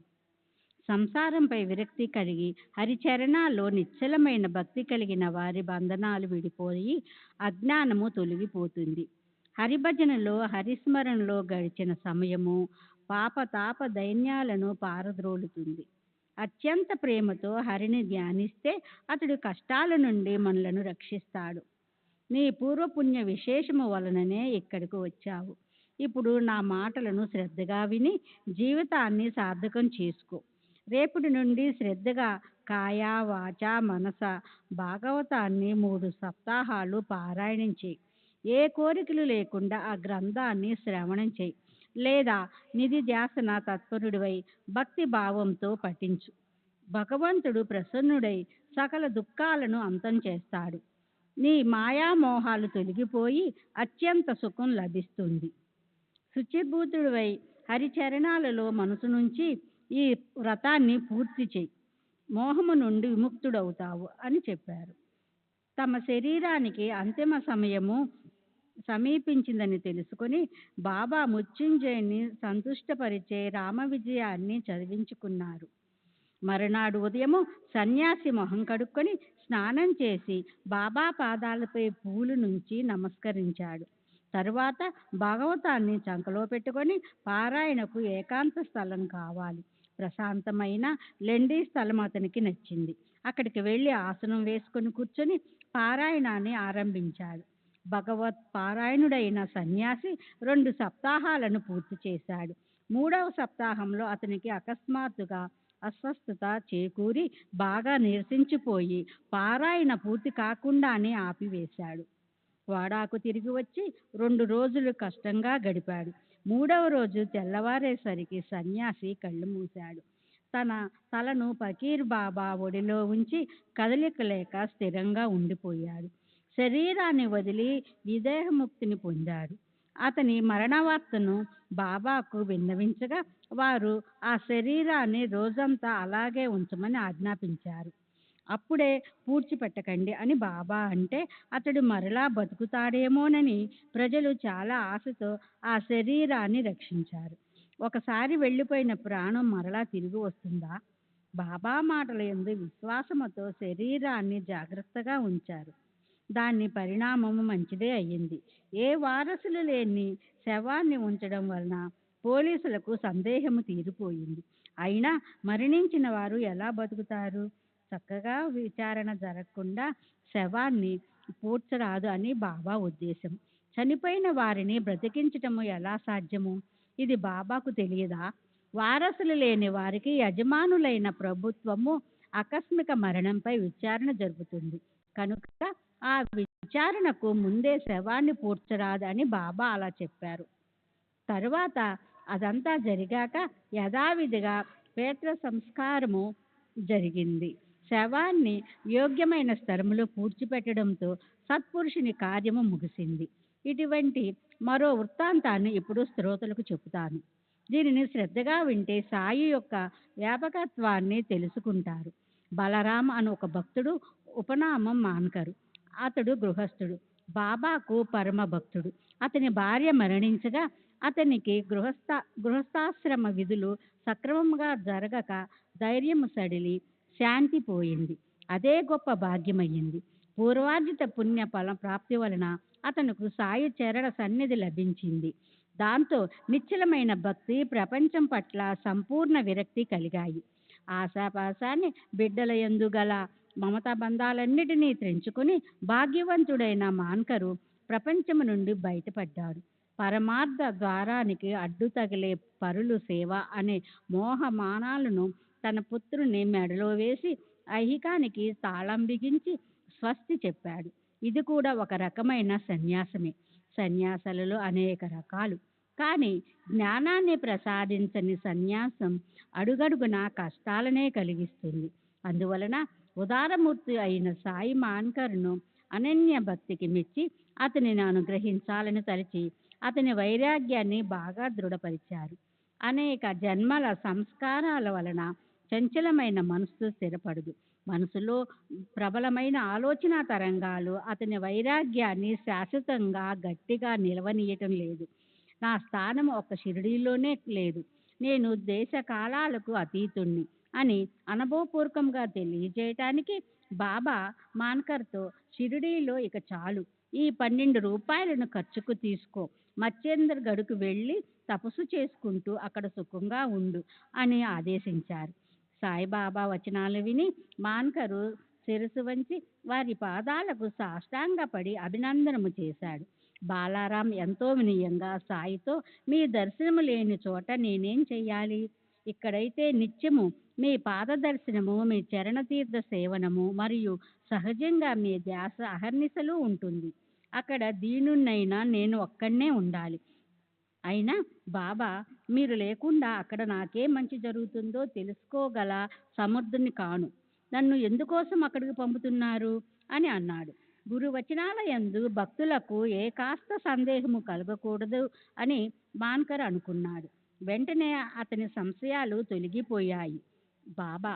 సంసారంపై విరక్తి కలిగి హరిచరణాల్లో నిశ్చలమైన భక్తి కలిగిన వారి బంధనాలు విడిపోయి అజ్ఞానము తొలగిపోతుంది. హరిభజనలో, హరిస్మరణలో గడిచిన సమయము పాపతాప దైన్యాలను పారద్రోలుతుంది. అత్యంత ప్రేమతో హరిని ధ్యానిస్తే అతడు కష్టాల నుండి మనలను రక్షిస్తాడు. నీ పూర్వపుణ్య విశేషము వలననే ఇక్కడికి వచ్చావు. ఇప్పుడు నా మాటలను శ్రద్ధగా విని జీవితాన్ని సార్థకం చేసుకో. రేపటి నుండి శ్రద్ధగా కాయ, వాచ, మనస భాగవతాన్ని 3 సప్తాహాలు పారాయణం చేయి. ఏ కోరికలు లేకుండా ఆ గ్రంథాన్ని శ్రవణం చేయి. లేదా నిధి ధ్యాసన తత్పరుడివై భక్తి భావంతో పఠించు. భగవంతుడు ప్రసన్నుడై సకల దుఃఖాలను అంతం చేస్తాడు. నీ మాయామోహాలు తొలగిపోయి అత్యంత సుఖం లభిస్తుంది. శుచిభూతుడివై హరిచరణాలలో మనసు నుంచి ఈ వ్రతాన్ని పూర్తి చేయి. మోహము నుండి విముక్తుడవుతావు అని చెప్పారు. తమ శరీరానికి అంతిమ సమయము సమీపించిందని తెలుసుకొని బాబా మృత్యుంజయుని సంతుష్టపరిచే రామ విజయాన్ని చదివించుకున్నారు. మరునాడు ఉదయము సన్యాసి మొహం కడుక్కొని స్నానం చేసి బాబా పాదాలపై పూలు నుంచి నమస్కరించాడు. తరువాత భాగవతాన్ని చంకలో పెట్టుకొని పారాయణకు ఏకాంత స్థలం కావాలి. ప్రశాంతమైన లెండి స్థలం అతనికి నచ్చింది. అక్కడికి వెళ్ళి ఆసనం వేసుకొని కూర్చొని పారాయణాన్ని ఆరంభించాడు. భగవత్ పారాయణుడైన సన్యాసి 2 సప్తాహాలను పూర్తి చేశాడు. 3వ సప్తాహంలో అతనికి అకస్మాత్తుగా అస్వస్థత చేకూరి బాగా నీరసించిపోయి పారాయణ పూర్తి కాకుండానే ఆపివేశాడు. వాడాకు తిరిగి వచ్చి 2 రోజులు కష్టంగా గడిపాడు. 3వ రోజు తెల్లవారేసరికి సన్యాసి కళ్ళు మూశాడు. తన తలను ఫకీర్ బాబా ఒడిలో ఉంచి కదలిక లేక స్థిరంగా ఉండిపోయాడు. శరీరాన్ని వదిలి విదేహముక్తిని పొందాడు. అతని మరణవార్తను బాబాకు విన్నవించగా వారు ఆ శరీరాన్ని రోజంతా అలాగే ఉంచమని ఆజ్ఞాపించారు. అప్పుడే పూడ్చిపెట్టకండి అని బాబా అంటే అతడు మరలా బతుకుతాడేమోనని ప్రజలు చాలా ఆశతో ఆ శరీరాన్ని రక్షించారు. ఒకసారి వెళ్ళిపోయిన ప్రాణం మరలా తిరిగి వస్తుందా? బాబా మాటల యందు విశ్వాసముతో శరీరాన్ని జాగ్రత్తగా ఉంచారు. దాని పరిణామము మంచిదే అయ్యింది. ఏ వారసులు లేని శవాన్ని ఉంచడం వలన పోలీసులకు సందేహము తీరిపోయింది. అయినా మరణించిన వారు ఎలా బతుకుతారు? చక్కగా విచారణ జరగకుండా శవాన్ని పూడ్చరాదు అని బాబా ఉద్దేశం. చనిపోయిన వారిని బ్రతికించటము ఎలా సాధ్యము? ఇది బాబాకు తెలియదా? వారసులు లేని వారికి యజమానులైన ప్రభుత్వము ఆకస్మిక మరణంపై విచారణ జరుపుతుంది కనుక ఆ విచారణకు ముందే శవాన్ని పూడ్చరాదు అని బాబా అలా చెప్పారు. తరువాత అదంతా జరిగాక యథావిధిగా పేత్ర సంస్కారము జరిగింది. శవాన్ని యోగ్యమైన స్థలములో పూడ్చిపెట్టడంతో సత్పురుషుని కార్యము ముగిసింది. ఇటువంటి మరో వృత్తాంతాన్ని ఇప్పుడు శ్రోతలకు చెబుతాను. దీనిని శ్రద్ధగా వింటే సాయి యొక్క వ్యాపకత్వాన్ని తెలుసుకుంటారు. బలరాం అని ఒక భక్తుడు, ఉపనామం మాన్కరు. అతడు గృహస్థుడు, బాబాకు పరమ భక్తుడు. అతని భార్య మరణించగా అతనికి గృహస్థాశ్రమ విధులు సక్రమంగా జరగక ధైర్యము సడిలి శాంతి పోయింది. అదే గొప్ప భాగ్యమయ్యింది. పూర్వార్జిత పుణ్య ఫల ప్రాప్తి వలన అతనుకు సాయి చరణ సన్నిధి లభించింది. దాంతో నిశ్చలమైన భక్తి, ప్రపంచం పట్ల సంపూర్ణ విరక్తి కలిగాయి. ఆశాపాశాన్ని బిడ్డల యందు గల మమతా బంధాలన్నిటినీ త్రెంచుకొని భాగ్యవంతుడైన మాన్కరు ప్రపంచము నుండి బయటపడ్డాడు. పరమార్థ ద్వారానికి అడ్డు తగిలే పరులు సేవ అనే మోహమానాలను తన పుత్రుని మెడలో వేసి ఐహికానికి తాళం బిగించి స్వస్తి చెప్పాడు. ఇది కూడా ఒక రకమైన సన్యాసమే. సన్యాసాలలో అనేక రకాలు. కానీ జ్ఞానాన్ని ప్రసాదించని సన్యాసం అడుగడుగునా కష్టాలనే కలిగిస్తుంది. అందువలన ఉదారమూర్తి అయిన సాయి మాన్కర్ను అనన్య భక్తికి మెచ్చి అతనిని అనుగ్రహించాలని తలచి అతని వైరాగ్యాన్ని బాగా దృఢపరిచారు. అనేక జన్మల సంస్కారాల వలన చంచలమైన మనస్సు స్థిరపడదు. మనసులో ప్రబలమైన ఆలోచన తరంగాలు అతని వైరాగ్యాన్ని శాశ్వతంగా గట్టిగా నిలవనీయటం లేదు. నా స్థానం ఒక్క షిరిడీలోనే లేదు, నేను దేశ కాలాలకు అతీతుణ్ణి అని అనుభవపూర్వకంగా తెలియజేయటానికి బాబా మాన్కర్తో షిరిడీలో ఇక చాలు, ఈ 12 రూపాయలను ఖర్చుకు తీసుకో, మత్స్యేంద్ర గడుకు వెళ్ళి తపస్సు చేసుకుంటూ అక్కడ సుఖంగా ఉండు అని ఆదేశించారు. సాయిబాబా వచనాలు విని మాన్కరు శిరసు వంచి వారి పాదాలకు సాష్టాంగపడి అభినందనము చేశాడు. బాలారాం ఎంతో వినయంగా సాయితో, మీ దర్శనము లేని చోట నేనేం చెయ్యాలి? ఇక్కడైతే నిత్యము మీ పాద దర్శనము, మీ చరణతీర్థ సేవనము మరియు సహజంగా మీ ధ్యాస అహర్నిశలు ఉంటుంది. అక్కడ దీనున్నైనా నేను ఒక్కడనే ఉండాలి. అయినా బాబా, మీరు లేకుండా అక్కడ నాకే మంచి జరుగుతుందో తెలుసుకోగల సమర్థుని కాను, నన్ను ఎందుకోసం అక్కడికి పంపుతున్నారు అని అన్నాడు. గురు వచనాల యందు భక్తులకు ఏ కాస్త సందేహము కలగకూడదు అని మాన్కర్ అనుకున్నాడు. వెంటనే అతని సంశయాలు తొలగిపోయాయి. బాబా,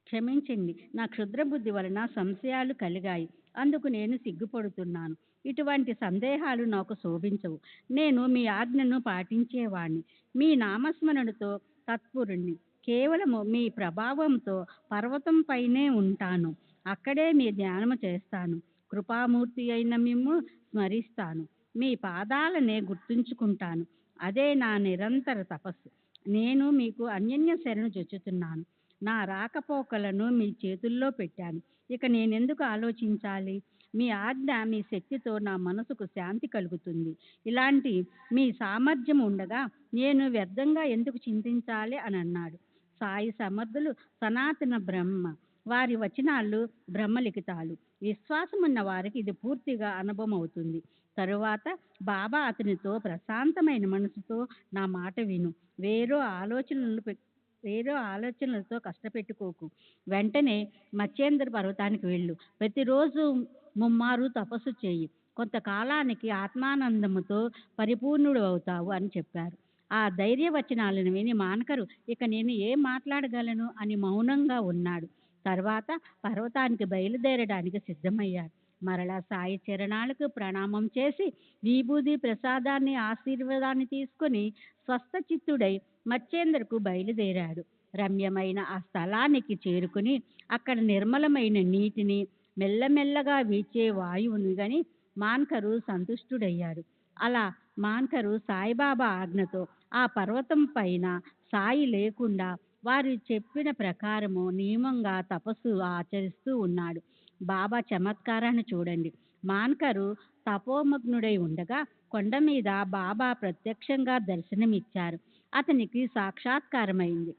క్షమించండి, నా క్షుద్ర బుద్ధి వలన సంశయాలు కలిగాయి, అందుకు నేను సిగ్గుపడుతున్నాను. ఇటువంటి సందేహాలు నాకు శోభించవు. నేను మీ ఆజ్ఞను పాటించేవాణ్ణి, మీ నామస్మరణతో తత్పురుణ్ణి. కేవలము మీ ప్రభావంతో పర్వతం పైనే ఉంటాను, అక్కడే మీ ధ్యానము చేస్తాను. కృపామూర్తి అయిన మిమ్ము స్మరిస్తాను, మీ పాదాలనే గుర్తుంచుకుంటాను. అదే నా నిరంతర తపస్సు. నేను మీకు అన్యన్య శరణు చొచ్చుతున్నాను. నా రాకపోకలను మీ చేతుల్లో పెట్టాను. ఇక నేనెందుకు ఆలోచించాలి? మీ ఆజ్ఞ, మీ శక్తితో నా మనసుకు శాంతి కలుగుతుంది. ఇలాంటి మీ సామర్థ్యం ఉండగా నేను వ్యర్థంగా ఎందుకు చింతించాలి అని అన్నాడు. సాయి సమర్థులు సనాతన బ్రహ్మ. వారి వచనాలు బ్రహ్మలిఖితాలు. విశ్వాసం ఉన్న వారికి ఇది పూర్తిగా అనుభవం అవుతుంది. తరువాత బాబా అతనితో, ప్రశాంతమైన మనసుతో నా మాట విను. వేరే ఆలోచనలతో కష్టపెట్టుకోకు. వెంటనే మచ్చేంద్ర పర్వతానికి వెళ్ళు. ప్రతిరోజు ముమ్మారు తపస్సు చేయి. కొంతకాలానికి ఆత్మానందముతో పరిపూర్ణుడు అవుతావు అని చెప్పారు. ఆ ధైర్యవచనాలను విని మానకరు ఇక నేను ఏం మాట్లాడగలను అని మౌనంగా ఉన్నాడు. తర్వాత పర్వతానికి బయలుదేరడానికి సిద్ధమయ్యాడు. మరలా సాయి చరణాలకు ప్రణామం చేసి విభూది ప్రసాదాన్ని, ఆశీర్వాదాన్ని తీసుకుని స్వస్థ చిత్తుడై మచ్చేంద్రకు బయలుదేరాడు. రమ్యమైన ఆ స్థలానికి చేరుకుని అక్కడ నిర్మలమైన నీటిని, మెల్లమెల్లగా వీచే వాయువుని గని మాన్కరు సంతుష్టుడయ్యాడు. అలా మాన్కరు సాయిబాబా ఆజ్ఞతో ఆ పర్వతం పైన సాయి లేకుండా వారు చెప్పిన ప్రకారము నియమంగా తపస్సు ఆచరిస్తూ ఉన్నాడు. బాబా చమత్కారాన్ని చూడండి. మాన్కరు తపోమగ్నుడై ఉండగా కొండ మీద బాబా ప్రత్యక్షంగా దర్శనమిచ్చారు. అతనికి సాక్షాత్కారమైంది.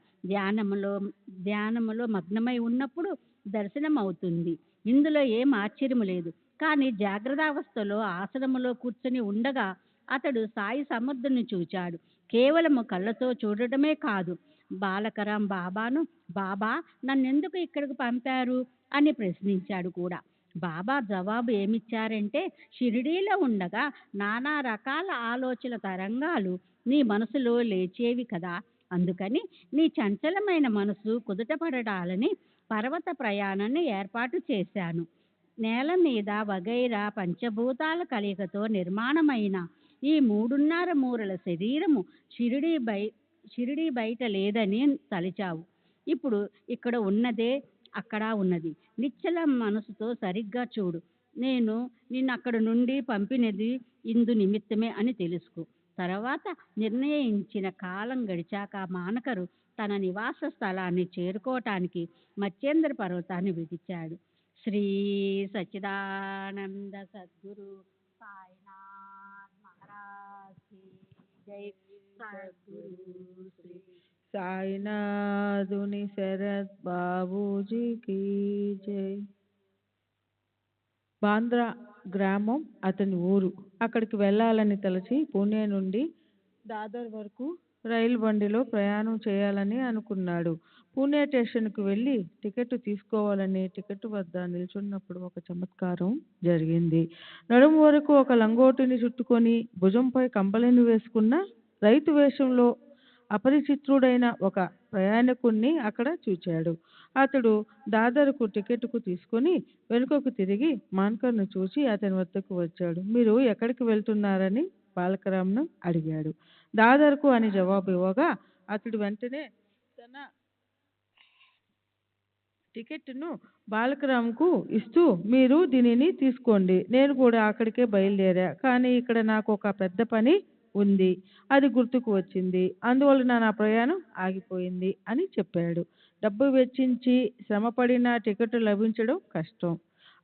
ధ్యానములో మగ్నమై ఉన్నప్పుడు దర్శనం అవుతుంది. ఇందులో ఏం ఆశ్చర్యము లేదు. కానీ జాగ్రత్తావస్థలో ఆసనములో కూర్చొని ఉండగా అతడు సాయి సమర్థుని చూచాడు. కేవలము కళ్ళతో చూడటమే కాదు, బాలకరాం బాబాను, బాబా నన్నెందుకు ఇక్కడికి పంపారు అని ప్రశ్నించాడు కూడా. బాబా జవాబు ఏమిచ్చారంటే, షిరిడీలో ఉండగా నానా రకాల ఆలోచన తరంగాలు నీ మనసులో లేచేవి కదా, అందుకని నీ చంచలమైన మనసు కుదుటపడటాలని పర్వత ప్రయాణాన్ని ఏర్పాటు చేశాను. నేల మీద వగైరా పంచభూతాల కలయికతో నిర్మాణమైన ఈ 3.5 మూరల శరీరము షిరిడీ బయట లేదని తలిచావు. ఇప్పుడు ఇక్కడ ఉన్నదే అక్కడ ఉన్నది. నిశ్చల మనసుతో సరిగ్గా చూడు. నేను నిన్ను అక్కడ నుండి పంపినది ఇందు నిమిత్తమే అని తెలుసుకో. తర్వాత నిర్ణయించిన కాలం గడిచాక మానకరు తన నివాస స్థలాన్ని చేరుకోవటానికి మచ్చేంద్ర పర్వతాన్ని విడిచాడు. శ్రీ సచ్చిదానంద సద్గురు సాయినాథ్ మహారాజ్ కి జై. సద్గురు శ్రీ సాయినాథుని శరత్ బాబూజీకి జై. బాంద్రా గ్రామం అతని ఊరు. అక్కడికి వెళ్ళాలని తలచి పూణే నుండి దాదర్ వరకు రైలు బండిలో ప్రయాణం చేయాలని అనుకున్నాడు. పూణే స్టేషన్కు వెళ్ళి టికెట్ తీసుకోవాలని టికెట్ వద్ద నిల్చున్నప్పుడు ఒక చమత్కారం జరిగింది. నడుము వరకు ఒక లంగోటిని చుట్టుకొని భుజంపై కంబళిని వేసుకున్న రైతు వేషంలో అపరిచిత్రుడైన ఒక ప్రయాణికుణ్ణి అక్కడ చూచాడు. అతడు దాదర్కు టికెట్కు తీసుకొని వెనుకకు తిరిగి మాన్కర్ను చూసి అతని వద్దకు వచ్చాడు. మీరు ఎక్కడికి వెళ్తున్నారని బాలకరాంను అడిగాడు. దాదర్కు అని జవాబు ఇవ్వగా అతడు వెంటనే తన టికెట్ను బాలకరాంకు ఇస్తూ, మీరు దీనిని తీసుకోండి, నేను కూడా అక్కడికే బయలుదేరా, కానీ ఇక్కడ నాకు ఒక పెద్ద పని ఉంది, అది గుర్తుకు వచ్చింది, అందువలన నా ప్రయాణం ఆగిపోయింది అని చెప్పాడు. డబ్బు వెచ్చించి శ్రమపడిన టికెట్ లభించడం కష్టం.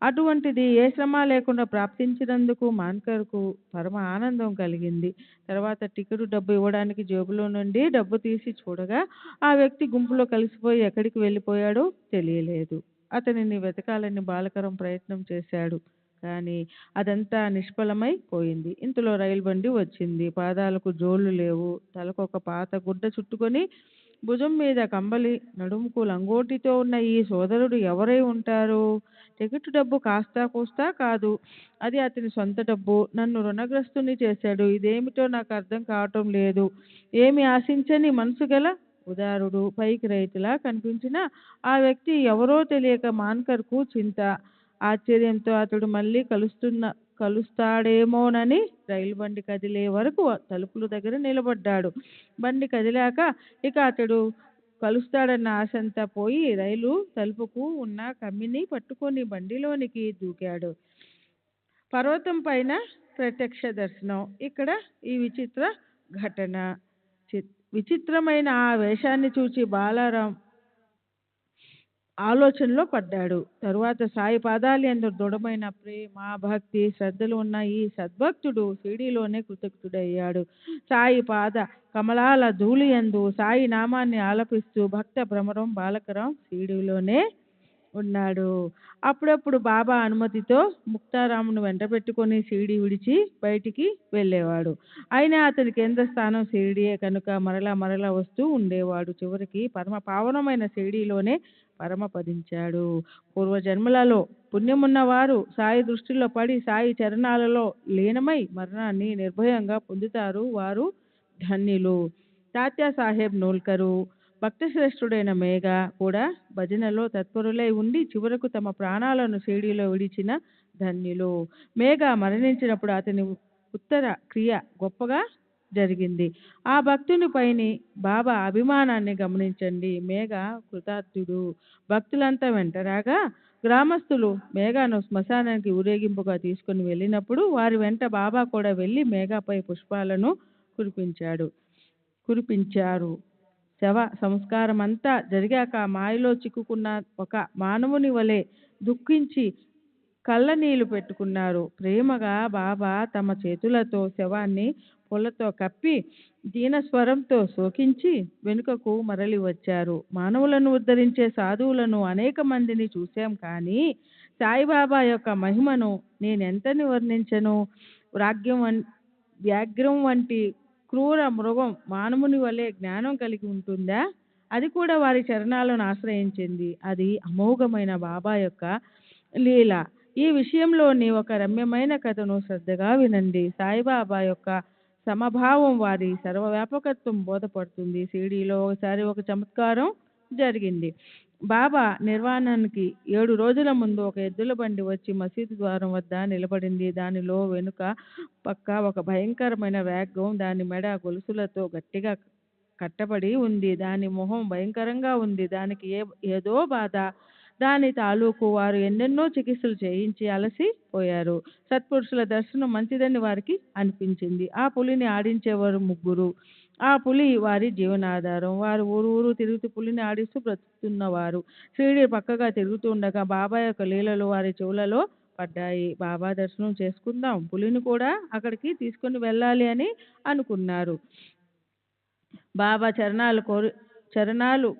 అటువంటిది ఏ శ్రమ లేకుండా ప్రాప్తించినందుకు మాన్కర్కు పరమ ఆనందం కలిగింది. తర్వాత టికెట్ డబ్బు ఇవ్వడానికి జేబులో నుండి డబ్బు తీసి చూడగా ఆ వ్యక్తి గుంపులో కలిసిపోయి ఎక్కడికి వెళ్ళిపోయాడో తెలియలేదు. అతనిని వెతకాలని బాలకరం ప్రయత్నం చేశాడు, కానీ అదంతా నిష్ఫలమై పోయింది. ఇంతలో రైలు బండి వచ్చింది. పాదాలకు జోళ్లు లేవు. తలకు ఒక పాత గుడ్డ చుట్టుకొని భుజం మీద కంబలి, నడుముకు లంగోటితో ఉన్న ఈ సోదరుడు ఎవరై ఉంటారు? టికెట్ డబ్బు కాస్తా కూస్తా కాదు, అది అతని సొంత డబ్బు. నన్ను రుణగ్రస్తుని చేశాడు. ఇదేమిటో నాకు అర్థం కావటం లేదు. ఏమి ఆశించని మనసు గల ఉదారుడు, పైకి రైతులా కనిపించిన ఆ వ్యక్తి ఎవరో తెలియక మాన్కర్కు చింత. ఆశ్చర్యంతో అతడు మళ్ళీ కలుస్తాడేమోనని రైలు బండి కదిలే వరకు తలుపుల దగ్గర నిలబడ్డాడు. బండి కదిలాక ఇక అతడు కలుస్తాడన్న ఆశంతా పోయి రైలు తలుపుకు ఉన్న కమ్మిని పట్టుకొని బండిలోనికి దూకాడు. పర్వతం పైన ప్రత్యక్ష దర్శనం. ఇక్కడ ఈ విచిత్ర ఘటన విచిత్రమైన ఆ వేషాన్ని చూచి బాలారాం ఆలోచనలో పడ్డాడు. తరువాత సాయి పాదాలందు దృఢమైన ప్రేమ, భక్తి, శ్రద్ధలు ఉన్న ఈ సద్భక్తుడు షిరిడీలోనే కృతకృతుడయ్యాడు. సాయి పాద కమలాల ధూళియందు సాయి నామాన్ని ఆలపిస్తూ భక్త భ్రమరం బాలకరాం షిరిడీలోనే ఉన్నాడు. అప్పుడప్పుడు బాబా అనుమతితో ముక్తారామును వెంట పెట్టుకొని షిరిడీ విడిచి బయటికి వెళ్ళేవాడు. అయినా అతని కేంద్ర స్థానం షిరిడీయే కనుక మరలా మరలా వస్తూ ఉండేవాడు. చివరికి పరమ పావనమైన షిరిడీలోనే పరమపదించాడు. పూర్వజన్మలలో పుణ్యమున్న వారు సాయి దృష్టిలో పడి సాయి చరణాలలో లీనమై మరణాన్ని నిర్భయంగా పొందుతారు. వారు ధన్యులు. తాత్యా సాహెబ్ నూల్కరు, భక్తశ్రేష్ఠుడైన మేఘ కూడా భజనలో తత్పరులై ఉండి చివరకు తమ ప్రాణాలను షిరిడీలో విడిచిన ధన్యులు. మేఘ మరణించినప్పుడు అతని ఉత్తర క్రియ గొప్పగా జరిగింది. ఆ భక్తుని పైని బాబా అభిమానాన్ని గమనించండి. మేఘ కృతార్థుడు. భక్తులంతా వెంటరాగా గ్రామస్తులు మేఘను శ్మశానానికి ఊరేగింపుగా తీసుకుని వెళ్ళినప్పుడు వారి వెంట బాబా కూడా వెళ్ళి మేఘపై పుష్పాలను కురిపించారు. శవ సంస్కారం అంతా జరిగాక మాయలో చిక్కుకున్న ఒక మానవుని వలె దుఃఖించి కళ్ళనీళ్లు పెట్టుకున్నారు. ప్రేమగా బాబా తమ చేతులతో శవాన్ని పూలతో కప్పి దీనస్వరంతో శోకించి వెనుకకు మరలి వచ్చారు. మానవులను ఉద్ధరించే సాధువులను అనేక మందిని చూశాం, కానీ సాయిబాబా యొక్క మహిమను నేనెంతని వర్ణించను? వ్యాఘ్రం వంటి క్రూర మృగం మానవుని వలె జ్ఞానం కలిగి ఉంటుందా? అది కూడా వారి చరణాలను ఆశ్రయించింది. అది అమోఘమైన బాబా యొక్క లీల. ఈ విషయంలోని ఒక రమ్యమైన కథను శ్రద్ధగా వినండి. సాయిబాబా యొక్క సమభావం, వారి సర్వవ్యాపకత్వం బోధపడుతుంది. షిరిడీలో ఒకసారి ఒక చమత్కారం జరిగింది. బాబా నిర్వాణానికి 7 రోజుల ముందు ఒక ఎద్దుల బండి వచ్చి మసీదు ద్వారం వద్ద నిలబడింది. దానిలో వెనుక పక్క ఒక భయంకరమైన వ్యాఘ్రం, దాని మెడ గొలుసులతో గట్టిగా కట్టబడి ఉంది. దాని మొహం భయంకరంగా ఉంది. దానికి ఏదో బాధ. దాని తాలూకు వారు ఎన్నెన్నో చికిత్సలు చేయించి అలసిపోయారు. సత్పురుషుల దర్శనం మంచిదని వారికి అనిపించింది. ఆ పులిని ఆడించేవారు 3. ఆ పులి వారి జీవనాధారం. వారు ఊరు తిరుగుతూ పులిని ఆడిస్తూ బ్రతుకుతున్నవారు. షిరిడీ పక్కగా తిరుగుతూ ఉండగా బాబా యొక్క లీలలు వారి చెవులలో పడ్డాయి. బాబా దర్శనం చేసుకుందాం, పులిని కూడా అక్కడికి తీసుకుని వెళ్ళాలి అని అనుకున్నారు. బాబా చరణాలు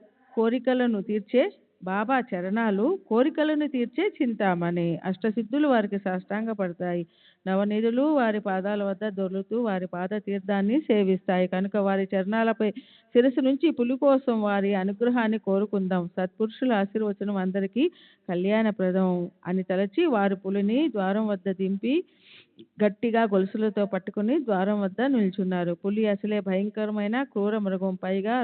కోరికలను తీర్చే చింతామణి. అష్టసిద్ధులు వారికి సాష్టాంగ పడతాయి. నవనిధులు వారి పాదాల వద్ద దొర్లుతూ వారి పాద తీర్థాన్ని సేవిస్తాయి. కనుక వారి చరణాలపై శిరస్సు నుంచి పులి కోసం వారి అనుగ్రహాన్ని కోరుకుందాం. సత్పురుషుల ఆశీర్వచనం అందరికీ కళ్యాణప్రదం అని తలచి వారు పులిని ద్వారం వద్ద దింపి గట్టిగా గొలుసులతో పట్టుకుని ద్వారం వద్ద నిల్చున్నారు. పులి అసలే భయంకరమైన క్రూర మృగం, పైగా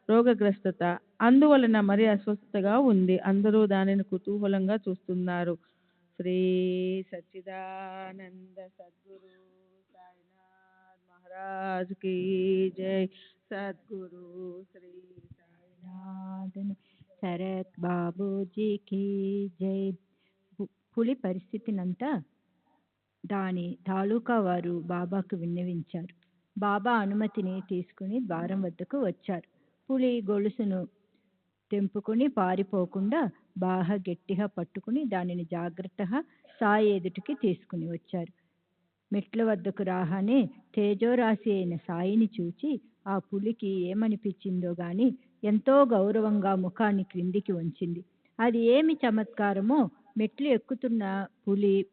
రోగగ్రస్తత, అందువలన మరీ అస్వస్థతగా ఉంది. అందరూ దానిని కుతూహలంగా చూస్తున్నారు. శ్రీ సచ్చిదానంద సద్గురు సాయినాథ్ మహారాజ్ కి జై. సద్గురు శ్రీ సాయినాథ్ శరత్ బాబూజీకి జై. పులి పరిస్థితినంతా దాని తాలూకా వారు బాబాకు విన్నవించారు. బాబా అనుమతిని తీసుకుని ద్వారం వద్దకు వచ్చారు. పులి గొలుసును తెంపుకుని పారిపోకుండా బాగా గట్టిగా పట్టుకుని దానిని జాగ్రత్తగా సాయి ఎదుటికి తీసుకుని వచ్చారు. మెట్ల వద్దకు రాగానే తేజోరాశి అయిన సాయిని చూచి ఆ పులికి ఏమనిపించిందో గాని ఎంతో గౌరవంగా ముఖాన్ని క్రిందికి వంచింది. అది ఏమి చమత్కారమో! మెట్లు ఎక్కుతున్న పులి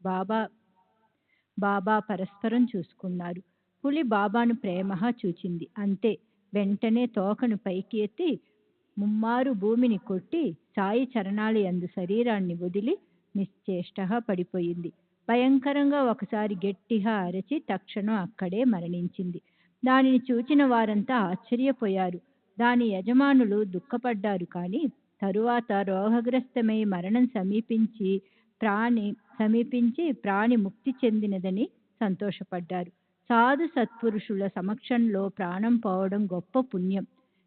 బాబా పరస్పరం చూసుకున్నారు. పులి బాబాను ప్రేమగా చూచింది. అంతే, వెంటనే తోకను పైకి ఎత్తి ముమ్మారు భూమిని కొట్టి సాయి చరణాల యందు శరీరాన్ని వదిలి నిశ్చేష్టగా పడిపోయింది. భయంకరంగా ఒకసారి గట్టిగా అరచి తక్షణం అక్కడే మరణించింది. దానిని చూచిన వారంతా ఆశ్చర్యపోయారు. దాని యజమానులు దుఃఖపడ్డారు. కానీ తరువాత రోగగ్రస్తమై మరణం సమీపించి ప్రాణి ముక్తి చెందినదని సంతోషపడ్డారు. సాధు సత్పురుషుల సమక్షంలో ప్రాణం పోవడం గొప్ప పుణ్యం.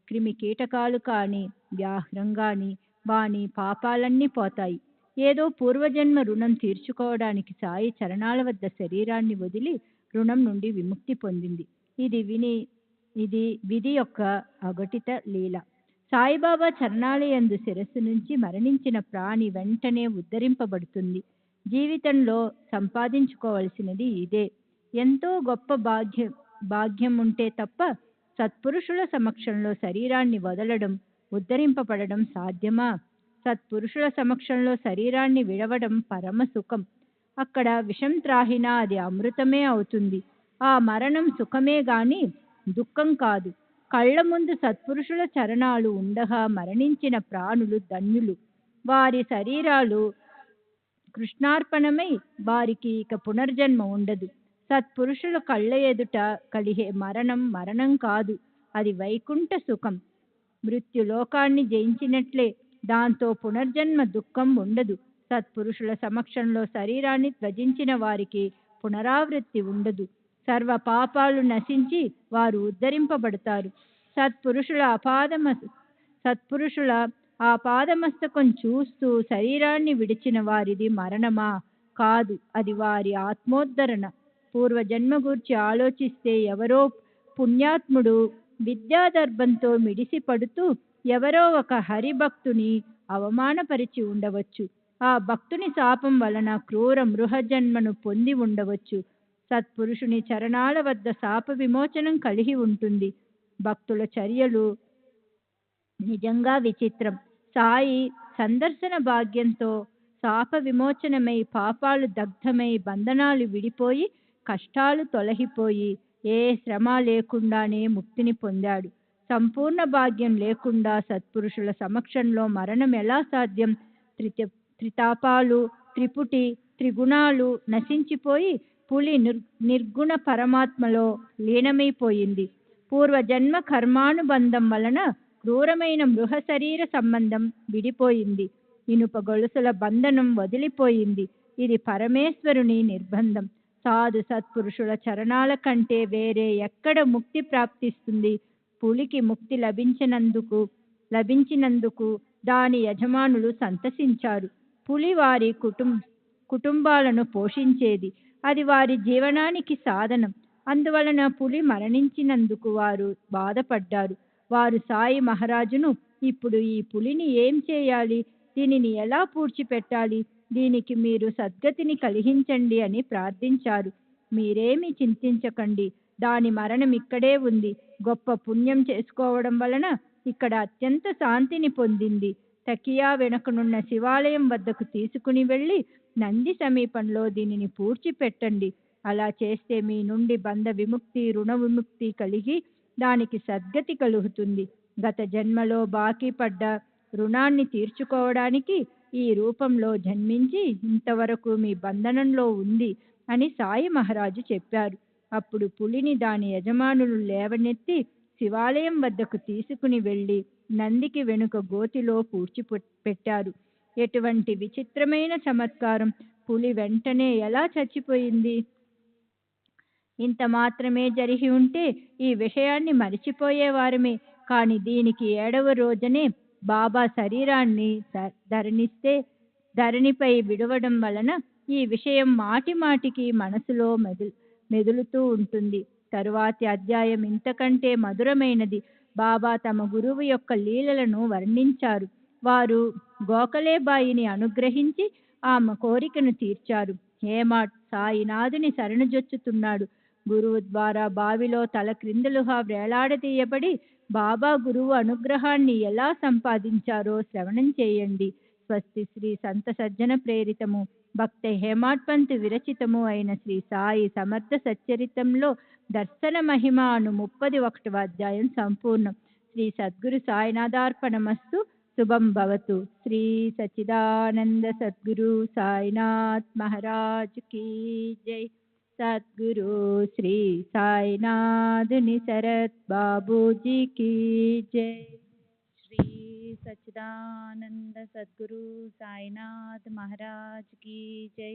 క్రిమి కీటకాలు కానీ వ్యాఘ్రం కానీ వాని పాపాలన్నీ పోతాయి. ఏదో పూర్వజన్మ రుణం తీర్చుకోవడానికి సాయి చరణాల వద్ద శరీరాన్ని వదిలి రుణం నుండి విముక్తి పొందింది. ఇది విని ఇది విధి యొక్క అఘటిత లీల. సాయిబాబా చరణాలయందు శిరస్సు నుంచి మరణించిన ప్రాణి వెంటనే ఉద్ధరింపబడుతుంది. జీవితంలో సంపాదించుకోవలసినది ఇదే. ఎంతో గొప్ప భాగ్యం ఉంటే తప్ప సత్పురుషుల సమక్షంలో శరీరాన్ని వదలడం, ఉద్ధరింపబడడం సాధ్యమా? సత్పురుషుల సమక్షంలో శరీరాన్ని విడవడం పరమ సుఖం. అక్కడ విషం త్రాహినా అది అమృతమే అవుతుంది. ఆ మరణం సుఖమే గాని దుఃఖం కాదు. కళ్ళ ముందు సత్పురుషుల చరణాలు ఉండగా మరణించిన ప్రాణులు ధన్యులు. వారి శరీరాలు కృష్ణార్పణమై వారికి ఇక పునర్జన్మ ఉండదు. సత్పురుషుల కళ్ళ ఎదుట కలిగే మరణం కాదు, అది వైకుంఠ సుఖం. మృత్యులోకాన్ని జయించినట్లే. దాంతో పునర్జన్మ దుఃఖం ఉండదు. సత్పురుషుల సమక్షంలో శరీరాన్ని త్యజించిన వారికి పునరావృత్తి ఉండదు. సర్వ పాపాలు నశించి వారు ఉద్ధరింపబడతారు. సత్పురుషుల ఆపాదమస్తకం చూస్తూ శరీరాన్ని విడిచిన వారిది మరణమా? కాదు, అది వారి ఆత్మోద్ధరణ. పూర్వజన్మ గూర్చి ఆలోచిస్తే ఎవరో పుణ్యాత్ముడు విద్యాదర్భంతో మిడిసి పడుతూ ఎవరో ఒక హరిభక్తుని అవమానపరిచి ఉండవచ్చు. ఆ భక్తుని శాపం వలన క్రూర మృహజన్మను పొంది ఉండవచ్చు. సత్పురుషుని చరణాల వద్ద శాప విమోచనం కలిగి ఉంటుంది. భక్తుల చర్యలు నిజంగా విచిత్రం. సాయి సందర్శన భాగ్యంతో శాప విమోచనమై, పాపాలు దగ్ధమై, బంధనాలు విడిపోయి, కష్టాలు తొలగిపోయి, ఏ శ్రమ లేకుండానే ముక్తిని పొందాడు. సంపూర్ణ భాగ్యం లేకుండా సత్పురుషుల సమక్షంలో మరణం ఎలా సాధ్యం? త్రితాపాలు, త్రిపుటి, త్రిగుణాలు నశించిపోయి పులి నిర్గుణ పరమాత్మలో లీనమైపోయింది. పూర్వజన్మ కర్మానుబంధం వలన క్రూరమైన మృహ శరీర సంబంధం విడిపోయింది. ఇనుప గొలుసుల బంధనం వదిలిపోయింది. ఇది పరమేశ్వరుని నిర్బంధం. సాధు సత్పురుషుల చరణాల కంటే వేరే ఎక్కడ ముక్తి ప్రాప్తిస్తుంది? పులికి ముక్తి లభించినందుకు దాని యజమానులు సంతసించారు. పులి వారి కుటుంబాలను పోషించేది. అది వారి జీవనానికి సాధనం. అందువలన పులి మరణించినందుకు వారు బాధపడ్డారు. వారు సాయి మహారాజును, ఇప్పుడు ఈ పులిని ఏం చేయాలి? దీనిని ఎలా పూడ్చిపెట్టాలి? దీనికి మీరు సద్గతిని కలిగించండి అని ప్రార్థించారు. మీరేమీ చింతించకండి, దాని మరణం ఇక్కడే ఉంది. గొప్ప పుణ్యం చేసుకోవడం వలన ఇక్కడ అత్యంత శాంతిని పొందింది. తకియా వెనుకనున్న శివాలయం వద్దకు తీసుకుని వెళ్ళి నంది సమీపంలో దీనిని పూడ్చిపెట్టండి. అలా చేస్తే మీ నుండి బంధ విముక్తి, రుణ విముక్తి కలిగి దానికి సద్గతి కలుగుతుంది. గత జన్మలో బాకీ పడ్డ రుణాన్ని తీర్చుకోవడానికి ఈ రూపంలో జన్మించి ఇంతవరకు మీ బంధనంలో ఉంది అని సాయి మహారాజు చెప్పారు. అప్పుడు పులిని దాని యజమానులు లేవనెత్తి శివాలయం వద్దకు తీసుకుని వెళ్ళి నందికి వెనుక గోతిలో పూడ్చిపెట్టారు. ఎటువంటి విచిత్రమైన చమత్కారం! పులి వెంటనే ఎలా చచ్చిపోయింది? ఇంత మాత్రమే జరిగి ఉంటే ఈ విషయాన్ని మరిచిపోయేవారమే. కాని దీనికి 7వ రోజునే బాబా శరీరాన్ని ధరణిపై విడవడం వలన ఈ విషయం మాటి మాటికి మనసులో మెదులుతూ ఉంటుంది. తరువాతి అధ్యాయం ఇంతకంటే మధురమైనది. బాబా తమ గురువు యొక్క లీలలను వర్ణించారు. వారు గోఖలేబాయిని అనుగ్రహించి ఆమె కోరికను తీర్చారు. హేమాడ్ సాయినాథుని శరణుజొచ్చుతున్నాడు. గురువు ద్వారా బావిలో తల క్రిందలుగా వేలాడదీయబడి బాబా గురువు అనుగ్రహాన్ని ఎలా సంపాదించారో శ్రవణం చేయండి. స్వస్తి శ్రీ సంత సజ్జన ప్రేరితము భక్త హేమాడ్ పంత్ విరచితము అయిన శ్రీ సాయి సమర్థ సచ్చరితంలో దర్శన మహిమ అను 31వ అధ్యాయం సంపూర్ణం. శ్రీ సద్గురు సాయినాథార్పణమస్తు. శుభం భవతు. శ్రీ సచ్చిదానంద సద్గురు సాయినాథ్ మహారాజ్ కీ జై. సద్గురు శ్రీ సాయినాథ్ నిసరత్ బాబూజీ కీ జై. శ్రీ సచ్చిదానంద సద్గురు సాయినాథ్ మహారాజ్ కీ జై.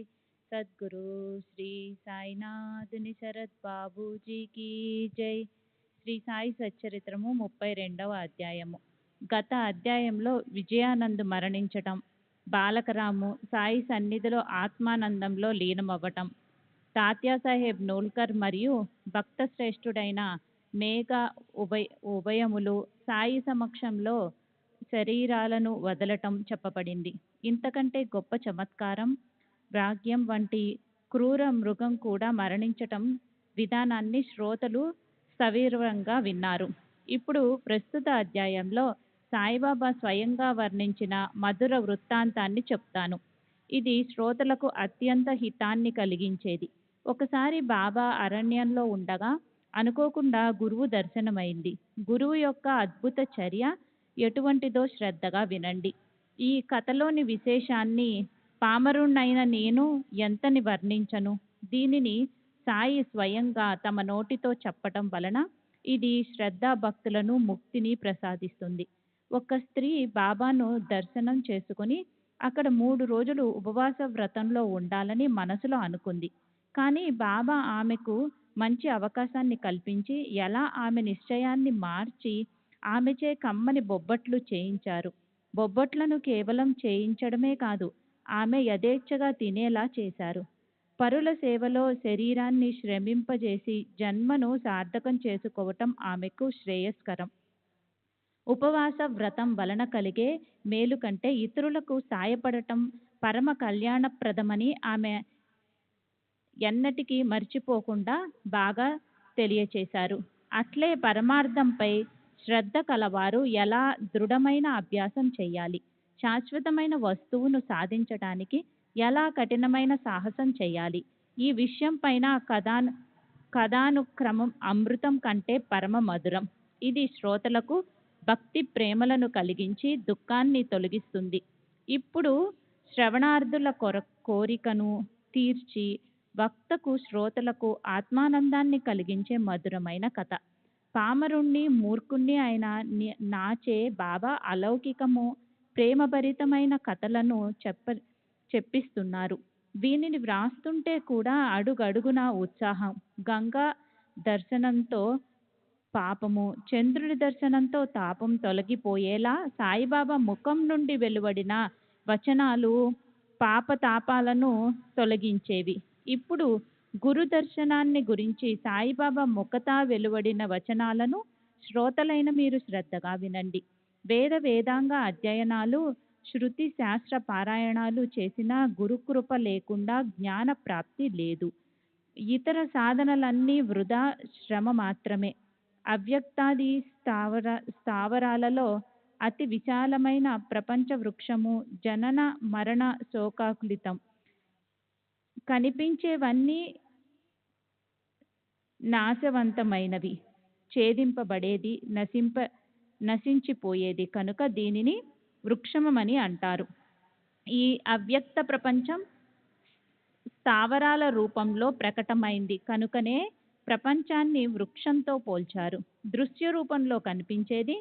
సద్గురు శ్రీ సాయినాథ్ నిసరత్ బాబూజీ కీ జై. శ్రీ సాయి సచ్చరిత్రము 32వ అధ్యాయము. గత అధ్యాయంలో విజయానంద్ మరణించటం, బాలకరాము సాయి సన్నిధిలో ఆత్మానందంలో లీనమవ్వటం, తాత్యాసాహెబ్ నూల్కర్ మరియు భక్త శ్రేష్ఠుడైన మేఘ ఉభయములు సాయి సమక్షంలో శరీరాలను వదలటం చెప్పబడింది. ఇంతకంటే గొప్ప చమత్కారం భాగ్యం వంటి క్రూర మృగం కూడా మరణించటం విధానాన్ని శ్రోతలు సవివరంగా విన్నారు. ఇప్పుడు ప్రస్తుత అధ్యాయంలో సాయిబాబా స్వయంగా వర్ణించిన మధుర వృత్తాంతాన్ని చెప్తాను. ఇది శ్రోతలకు అత్యంత హితాన్ని కలిగించేది. ఒకసారి బాబా అరణ్యంలో ఉండగా అనుకోకుండా గురువు దర్శనమైంది. గురువు యొక్క అద్భుత చర్య ఎటువంటిదో శ్రద్ధగా వినండి. ఈ కథలోని విశేషాన్ని పామరుణ్ణైన నేను ఎంతని వర్ణించను. దీనిని సాయి స్వయంగా తమ నోటితో చెప్పటం వలన ఇది శ్రద్ధాభక్తులను ముక్తిని ప్రసాదిస్తుంది. ఒక స్త్రీ బాబాను దర్శనం చేసుకుని అక్కడ 3 రోజులు ఉపవాస వ్రతంలో ఉండాలని మనసులో అనుకుంది. కానీ బాబా ఆమెకు మంచి అవకాశాన్ని కల్పించి ఎలా ఆమె నిశ్చయాన్ని మార్చి ఆమెచే కమ్మని బొబ్బట్లు చేయించారు. బొబ్బట్లను కేవలం చేయించడమే కాదు, ఆమె యథేచ్ఛగా తినేలా చేశారు. పరుల సేవలో శరీరాన్ని శ్రమింపజేసి జన్మను సార్థకం చేసుకోవటం ఆమెకు శ్రేయస్కరం. ఉపవాస వ్రతం వలన కలిగే మేలు కంటే ఇతరులకు సాయపడటం పరమ కళ్యాణప్రదమని ఆమె ఎన్నటికీ మర్చిపోకుండా బాగా తెలియచేశారు. అట్లే పరమార్థంపై శ్రద్ధ కలవారు ఎలా దృఢమైన అభ్యాసం చేయాలి, శాశ్వతమైన వస్తువును సాధించటానికి ఎలా కఠినమైన సాహసం చేయాలి, ఈ విషయం పైన కథానుక్రమం అమృతం కంటే పరమ మధురం. ఇది శ్రోతలకు భక్తి ప్రేమలను కలిగించి దుఃఖాన్ని తొలగిస్తుంది. ఇప్పుడు శ్రవణార్థుల కోరికను తీర్చి వక్తకు శ్రోతలకు ఆత్మానందాన్ని కలిగించే మధురమైన కథ. పామరుణ్ణి మూర్ఖుణ్ణి అయిన నాచే బాబా అలౌకికము ప్రేమభరితమైన కథలను చెప్పిస్తున్నారు. వీనిని వ్రాస్తుంటే కూడా అడుగడుగునా ఉత్సాహం. గంగా దర్శనంతో పాపము, చంద్రుడి దర్శనంతో తాపం తొలగిపోయేలా సాయిబాబా ముఖం నుండి వెలువడిన వచనాలు పాపతాపాలను తొలగించేవి. ఇప్పుడు గురు దర్శనాన్ని గురించి సాయిబాబా ముఖతా వెలువడిన వచనాలను శ్రోతలైన మీరు శ్రద్ధగా వినండి. వేదాంగ అధ్యయనాలు, శృతి శాస్త్ర పారాయణాలు చేసిన గురుకృప లేకుండా జ్ఞాన ప్రాప్తి లేదు. ఇతర సాధనలన్నీ వృధా శ్రమ మాత్రమే. అవ్యక్తాది స్థావరాలలో అతి విశాలమైన ప్రపంచ వృక్షము జనన మరణ శోకాకులితం. కనిపించేవన్నీ నాశవంతమైనవి, ఛేదింపబడేది, నశించిపోయేది కనుక దీనిని వృక్షమని అంటారు. ఈ అవ్యక్త ప్రపంచం స్థావరాల రూపంలో ప్రకటమైంది కనుకనే ప్రపంచాన్ని వృక్షంతో పోల్చారు. దృశ్య రూపంలో కనిపించేది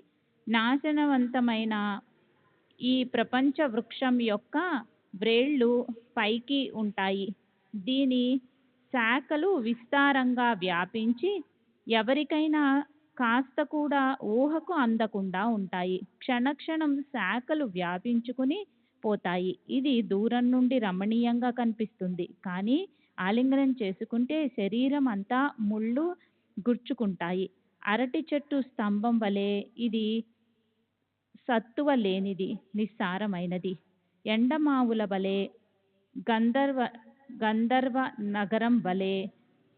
నాశనవంతమైన ఈ ప్రపంచ వృక్షం యొక్క వ్రేళ్ళు పైకి ఉంటాయి. దీని శాఖలు విస్తారంగా వ్యాపించి ఎవరికైనా కాస్త కూడా ఊహకు అందకుండా ఉంటాయి. క్షణక్షణం శాఖలు వ్యాపించుకుని పోతాయి. ఇది దూరం నుండి రమణీయంగా కనిపిస్తుంది. కానీ ఆలింగనం చేసుకుంటే శరీరం అంతా ముళ్ళు గుచ్చుకుంటాయి. అరటి చెట్టు స్తంభం వలె ఇది సత్తువ లేనిది, నిస్సారమైనది. ఎండమావుల వలె, గంధర్వ నగరం వలె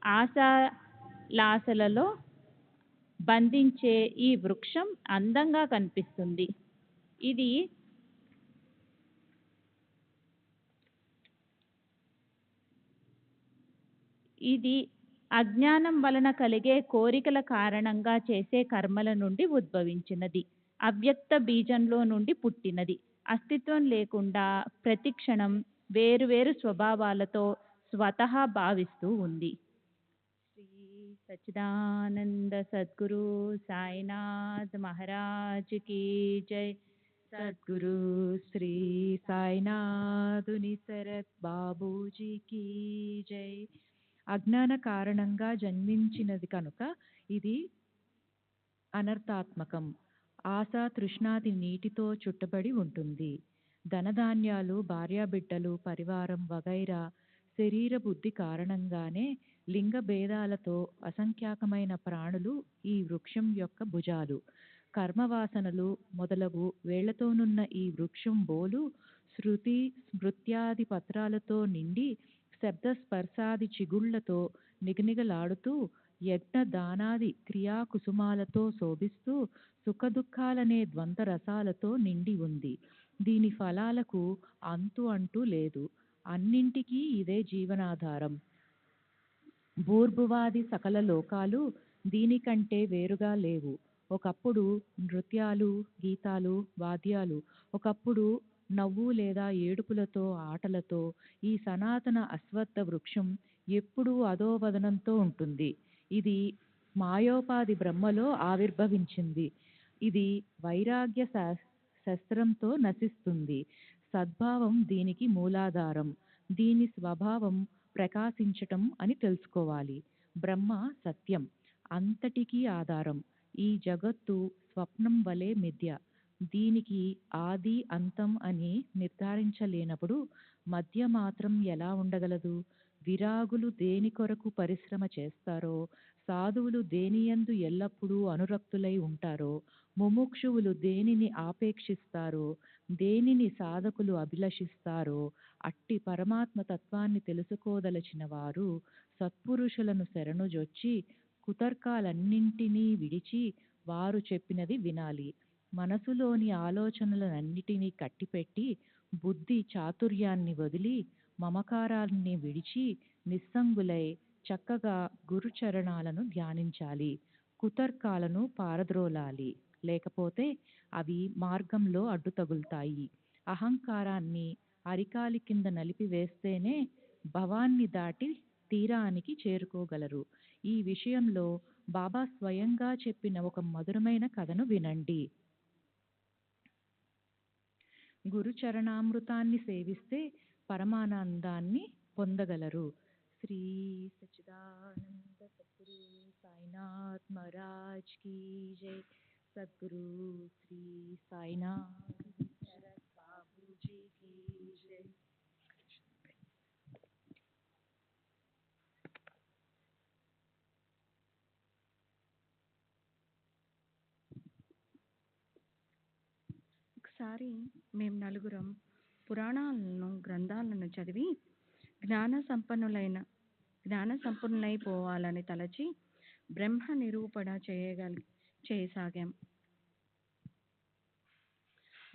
ఆశలాసలలో బంధించే ఈ వృక్షం అందంగా కనిపిస్తుంది. ఇది అజ్ఞానం వలన కలిగే కోరికల కారణంగా చేసే కర్మల నుండి ఉద్భవించినది. అవ్యక్త బీజంలో నుండి పుట్టినది. అస్తిత్వం లేకుండా ప్రతిక్షణం వేరువేరు స్వభావాలతో స్వతహా భావిస్తూ ఉంది. శ్రీ సచ్చిదానంద సద్గురు సాయినాథ్ మహారాజ్ కీ జై. సద్గురు శ్రీ సాయినాథుని శరత్ బాబూజీ కీ జై. అజ్ఞాన కారణంగా జన్మించినది కనుక ఇది అనర్థాత్మకం. ఆశ తృష్ణాది నీటితో చుట్టబడి ఉంటుంది. ధనధాన్యాలు, భార్యాబిడ్డలు, పరివారం వగైరా శరీర బుద్ధి కారణంగానే లింగ భేదాలతో అసంఖ్యాకమైన ప్రాణులు ఈ వృక్షం యొక్క భుజాలు. కర్మవాసనలు మొదలగు వేళ్లతోనున్న ఈ వృక్షం బోలు శృతి స్మృత్యాది పత్రాలతో నిండి శబ్దస్పర్శాది చిగుళ్లతో నిగనిగలాడుతూ యజ్ఞ దానాది క్రియాకుసుమాలతో శోభిస్తూ సుఖదుఖాలనే ద్వంద్వ రసాలతో నిండి ఉంది. దీని ఫలాలకు అంతు అంటూ లేదు. అన్నింటికీ ఇదే జీవనాధారం. భూర్భువాది సకల లోకాలు దీనికంటే వేరుగా లేవు. ఒకప్పుడు నృత్యాలు, గీతాలు, వాద్యాలు, ఒకప్పుడు నవ్వు లేదా ఏడుపులతో, ఆటలతో ఈ సనాతన అశ్వత్థ వృక్షం ఎప్పుడూ అధోవదనంతో ఉంటుంది. ఇది మాయోపాధి బ్రహ్మలో ఆవిర్భవించింది. ఇది వైరాగ్య శస్త్రంతో నశిస్తుంది. సద్భావం దీనికి మూలాధారం. దీని స్వభావం ప్రకాశించటం అని తెలుసుకోవాలి. బ్రహ్మ సత్యం, అంతటికీ ఆధారం. ఈ జగత్తు స్వప్నం వలె మిథ్య. దీనికి ఆది అంతం అని నిర్ధారించలేనప్పుడు మధ్య మాత్రం ఎలా ఉండగలదు? విరాగులు దేని కొరకు పరిశ్రమ చేస్తారో, సాధువులు దేనియందు ఎల్లప్పుడూ అనురక్తులై ఉంటారో, ముముక్షువులు దేనిని ఆపేక్షిస్తారో, దేనిని సాధకులు అభిలషిస్తారో అట్టి పరమాత్మ తత్వాన్ని తెలుసుకోదలచిన వారు సత్పురుషులను శరణుజొచ్చి కుతర్కాలన్నింటినీ విడిచి వారు చెప్పినది వినాలి. మనసులోని ఆలోచనలన్నిటినీ కట్టిపెట్టి బుద్ధి చాతుర్యాన్ని వదిలి మమకారాన్ని విడిచి నిస్సంగులై చక్కగా గురుచరణాలను ధ్యానించాలి. కుతర్కాలను పారద్రోలాలి, లేకపోతే అవి మార్గంలో అడ్డు తగులుతాయి. అహంకారాన్ని అరికాలి కింద నలిపివేస్తేనే భవాన్ని దాటి తీరానికి చేరుకోగలరు. ఈ విషయంలో బాబా స్వయంగా చెప్పిన ఒక మధురమైన కథను వినండి. గురు చరణామృతాన్ని సేవిస్తే పరమానందాన్ని పొందగలరు. శ్రీ సచ్చిదానంద సద్గురు సాయినాథ్ మహారాజ్ కీ జై. సద్గురు శ్రీ సాయినాథ్ శరత్ బాబూజీ కీ జై. ఒకసారి మేము నలుగురం గ్రంథాలను చదివి జ్ఞాన సంపన్నులైపోవాలని తలచి బ్రహ్మ నిరూపణ చేయసాగాం.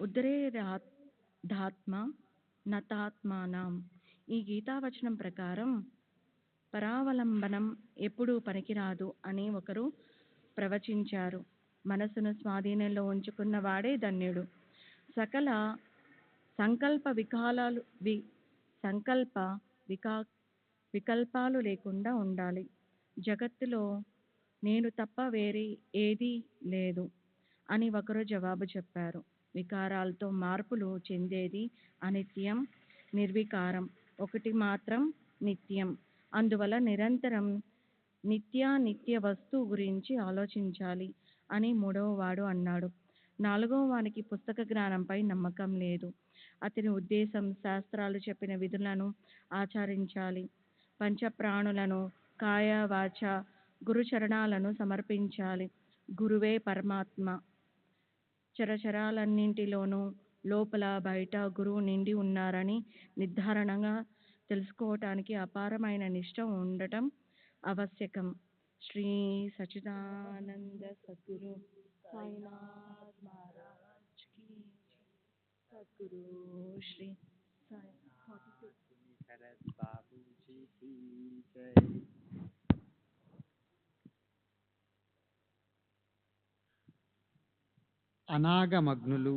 ఉద్ధరేదాత్మ నతాత్మానం. ఈ గీతావచనం ప్రకారం పరావలంబనం ఎప్పుడూ పనికిరాదు అని ఒకరు ప్రవచించారు. మనసును స్వాధీనంలో ఉంచుకున్న వాడే ధన్యుడు. సకల వికల్పాలు లేకుండా ఉండాలి. జగత్తులో నేను తప్ప వేరే ఏదీ లేదు అని ఒకరు జవాబు చెప్పారు. వికారాలతో మార్పులు చెందేది అనిత్యం, నిర్వికారం. ఒకటి మాత్రం నిత్యం. అందువల్ల నిరంతరం నిత్య వస్తువు గురించి ఆలోచించాలి అని మూడవ వాడు అన్నాడు. నాలుగవ వానికి పుస్తక జ్ఞానంపై నమ్మకం లేదు. అతని ఉద్దేశం శాస్త్రాలు చెప్పిన విధులను ఆచరించాలి. పంచప్రాణులను కాయ వాచ గురుచరణాలను సమర్పించాలి. గురువే పరమాత్మ. చరచరాలన్నింటిలోనూ లోపల బయట గురువు నిండి ఉన్నారని నిర్ధారణగా తెలుసుకోవటానికి అపారమైన నిష్ఠ ఉండటం ఆవశ్యకం. శ్రీ సచ్చిదానంద సద్గురు సాయినాథ్ మహారాజ్ కీ జై. సద్గురు శ్రీ శరత్ బాబూజీ కీ జై. అనాగమగ్నులు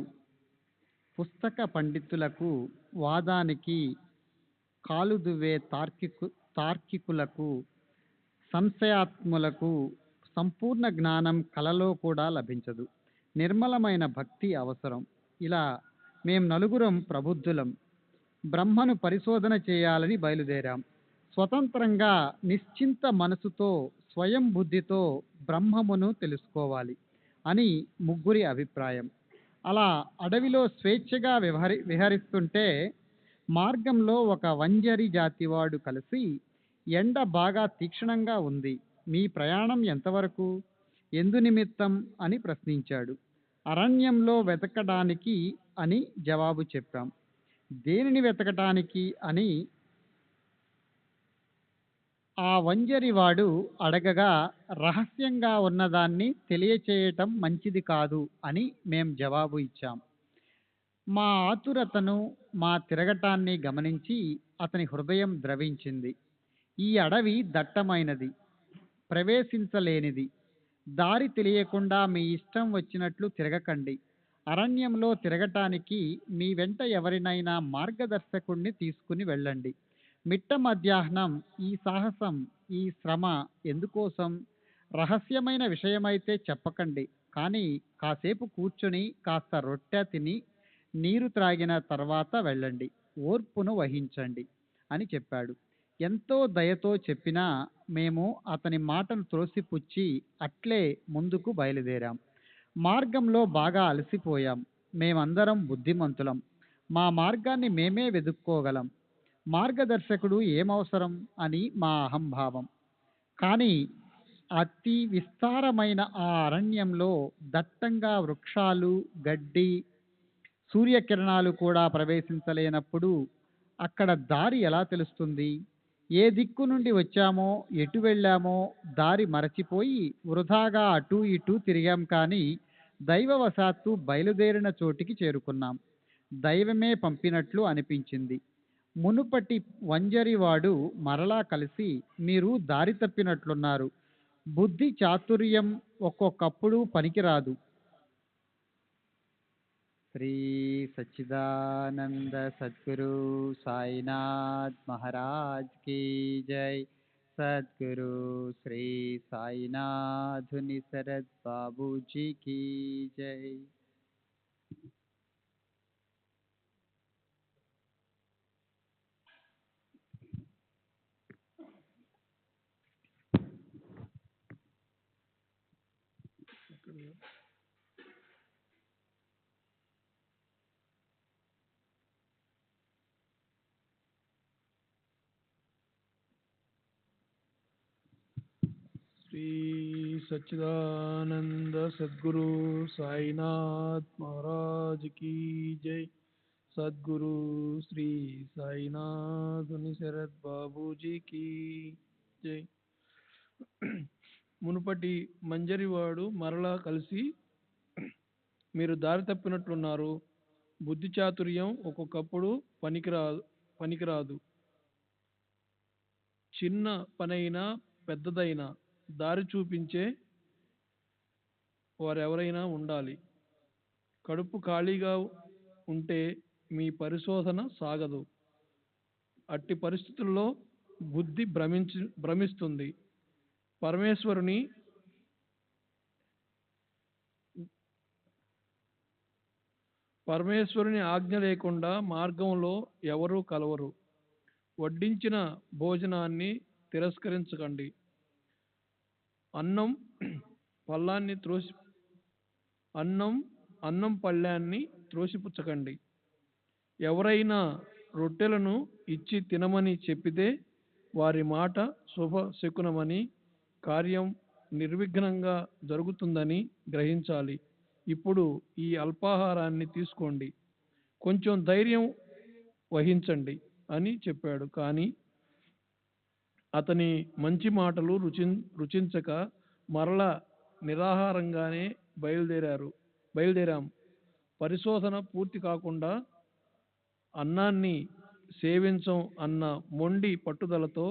పుస్తక పండితులకు, వాదానికి కాలుదువ్వే తార్కికులకు, సంశయాత్ములకు సంపూర్ణ జ్ఞానం కలలో కూడా లభించదు. నిర్మలమైన భక్తి అవసరం. ఇలా మేం నలుగురం ప్రబుద్ధులం బ్రహ్మను పరిశోధన చేయాలని బయలుదేరాం. స్వతంత్రంగా నిశ్చింత మనసుతో స్వయం బుద్ధితో బ్రహ్మమును తెలుసుకోవాలి అని ముగ్గురి అభిప్రాయం. అలా అడవిలో స్వేచ్ఛగా విహరిస్తుంటే మార్గంలో ఒక వంజరి జాతివాడు కలిసి, ఎండ బాగా తీక్షణంగా ఉంది. మీ ప్రయాణం ఎంతవరకు? ఎందు నిమిత్తం అని ప్రశ్నించాడు. అరణ్యంలో వెతకడానికి అని జవాబు చెప్పాం. దేనిని వెతకటానికి అని ఆ వంజరివాడు అడగగా, రహస్యంగా ఉన్నదాన్ని తెలియచేయటం మంచిది కాదు అని మేం జవాబు ఇచ్చాం. మా ఆతురతను, మా తిరగటాన్ని గమనించి అతని హృదయం ద్రవించింది. ఈ అడవి దట్టమైనది, ప్రవేశించలేనిది. దారి తెలియకుండా మీ ఇష్టం వచ్చినట్లు తిరగకండి. అరణ్యంలో తిరగటానికి మీ వెంట ఎవరినైనా మార్గదర్శకుణ్ణి తీసుకుని వెళ్ళండి. మిట్ట మధ్యాహ్నం ఈ సాహసం, ఈ శ్రమ ఎందుకోసం? రహస్యమైన విషయమైతే చెప్పకండి, కానీ కాసేపు కూర్చుని కాస్త రొట్టె తిని నీరు త్రాగిన తర్వాత వెళ్ళండి. ఓర్పును వహించండి అని చెప్పాడు. ఎంతో దయతో చెప్పినా మేము అతని మాటను త్రోసిపుచ్చి అట్లే ముందుకు బయలుదేరాం. మార్గంలో బాగా అలసిపోయాం. మేమందరం బుద్ధిమంతులం. మా మార్గాన్ని మేమే వెదుక్కోగలం. మార్గదర్శకుడు ఏమవసరం అని మా అహంభావం. కానీ అతి విస్తారమైన ఆ అరణ్యంలో దట్టంగా వృక్షాలు, గడ్డి, సూర్యకిరణాలు కూడా ప్రవేశించలేనప్పుడు అక్కడ దారి ఎలా తెలుస్తుంది? ఏ దిక్కు నుండి వచ్చామో, ఎటు వెళ్ళామో దారి మరచిపోయి వృధాగా అటూ ఇటూ తిరిగాం. కానీ దైవవశాత్తు బయలుదేరిన చోటికి చేరుకున్నాం. దైవమే పంపినట్లు అనిపించింది. మునుపటి వంజరివాడు మరలా కలిసి, మీరు దారి తప్పినట్లున్నారు. బుద్ధి చాతుర్యం ఒక్కొక్కప్పుడు పనికిరాదు. శ్రీ సచ్చిదానంద సద్గురు సాయినాథ్ మహారాజ్ की जय. सद्गुरु श्री साईनाथ निसरद बाबू जी की जय. श्री सच्चिदानंद सद्गुरु साईनाथ महाराज की जय. सद्गुरु श्री साईनाथ निसरद बाबूजी की जय. మునుపటి మంజరివాడు మరలా కలిసి, మీరు దారి తప్పినట్లున్నారు. బుద్ధి చాతుర్యం ఒక్కొక్కప్పుడు పనికిరాదు. చిన్న పనైనా పెద్దదైనా దారి చూపించే వారెవరైనా ఉండాలి. కడుపు ఖాళీగా ఉంటే మీ పరిశోధన సాగదు. అట్టి పరిస్థితుల్లో బుద్ధి భ్రమిస్తుంది. పరమేశ్వరుని ఆజ్ఞ లేకుండా మార్గంలో ఎవరూ కలవరు. వడ్డించిన భోజనాన్ని తిరస్కరించకండి. అన్నం పళ్ళాన్ని త్రోసిపుచ్చకండి. ఎవరైనా రొట్టెలను ఇచ్చి తినమని చెప్పితే వారి మాట శుభ శకునమని, కార్యం నిర్విఘ్నంగా జరుగుతుందని గ్రహించాలి. ఇప్పుడు ఈ అల్పాహారాన్ని తీసుకోండి, కొంచెం ధైర్యం వహించండి అని చెప్పాడు. కానీ అతని మంచి మాటలు రుచించక మరలా నిరాహారంగానే బయలుదేరాం. పరిశోధన పూర్తి కాకుండా అన్నాన్ని సేవించం అన్న మొండి పట్టుదలతో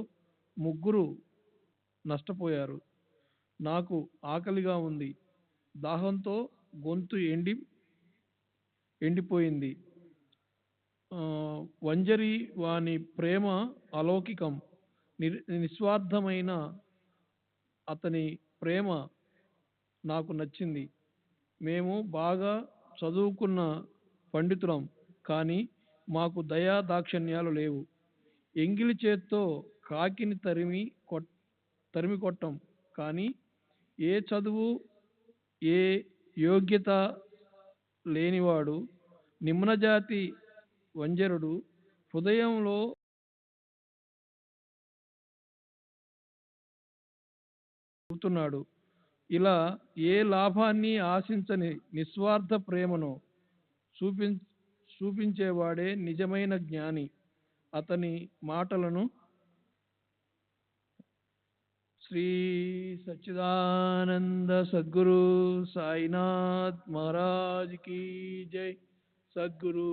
ముగ్గురు నష్టపోయారు. నాకు ఆకలిగా ఉంది, దాహంతో గొంతు ఎండిపోయింది. వంజరి వాని ప్రేమ అలౌకికం, నిస్వార్థమైన అతని ప్రేమ నాకు నచ్చింది. మేము బాగా చదువుకున్న పండితులం, కానీ మాకు దయా దాక్షిణ్యాలు లేవు. ఎంగిలి చేత్తో కాకిని తరిమి కొట్టం, కానీ ఏ చదువు, ఏ యోగ్యత లేనివాడు, నిమ్నజాతి వంజరుడు హృదయంలో చెబుతున్నాడు. ఇలా ఏ లాభాన్ని ఆశించని నిస్వార్థ ప్రేమను చూపించేవాడే నిజమైన జ్ఞాని. అతని మాటలను శ్రీ సచ్చిదానంద సద్గురు సాయినాథ్ మహారాజ్ की जय। सद्गुरु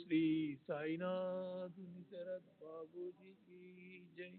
श्री साईनाथ शरद बाबू जी की जय।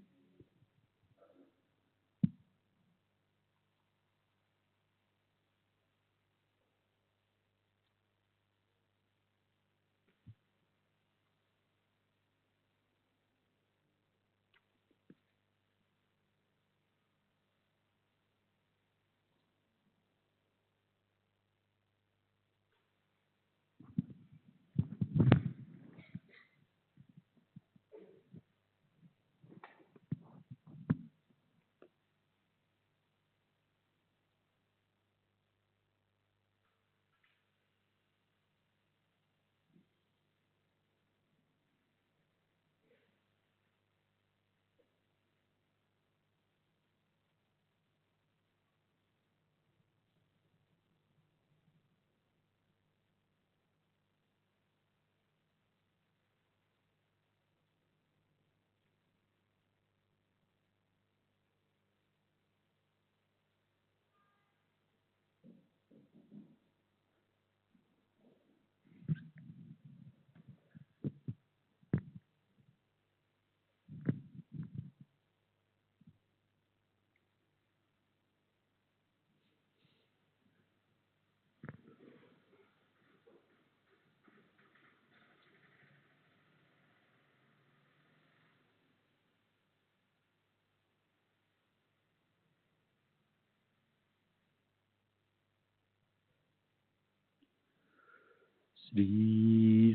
श्री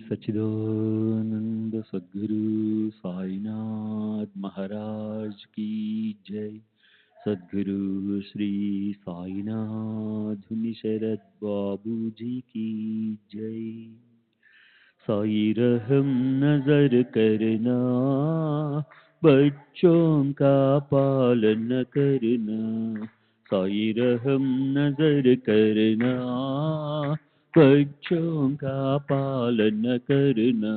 सच्चिदानंद सद्गुरु साईनाथ महाराज की जय। सद्गुरु श्री साईनाथ शरद बाबू जी की जय। साई रहम नजर करना, बच्चों का पालन करना। साई रहम नजर करना, बच्चों का पालन करना।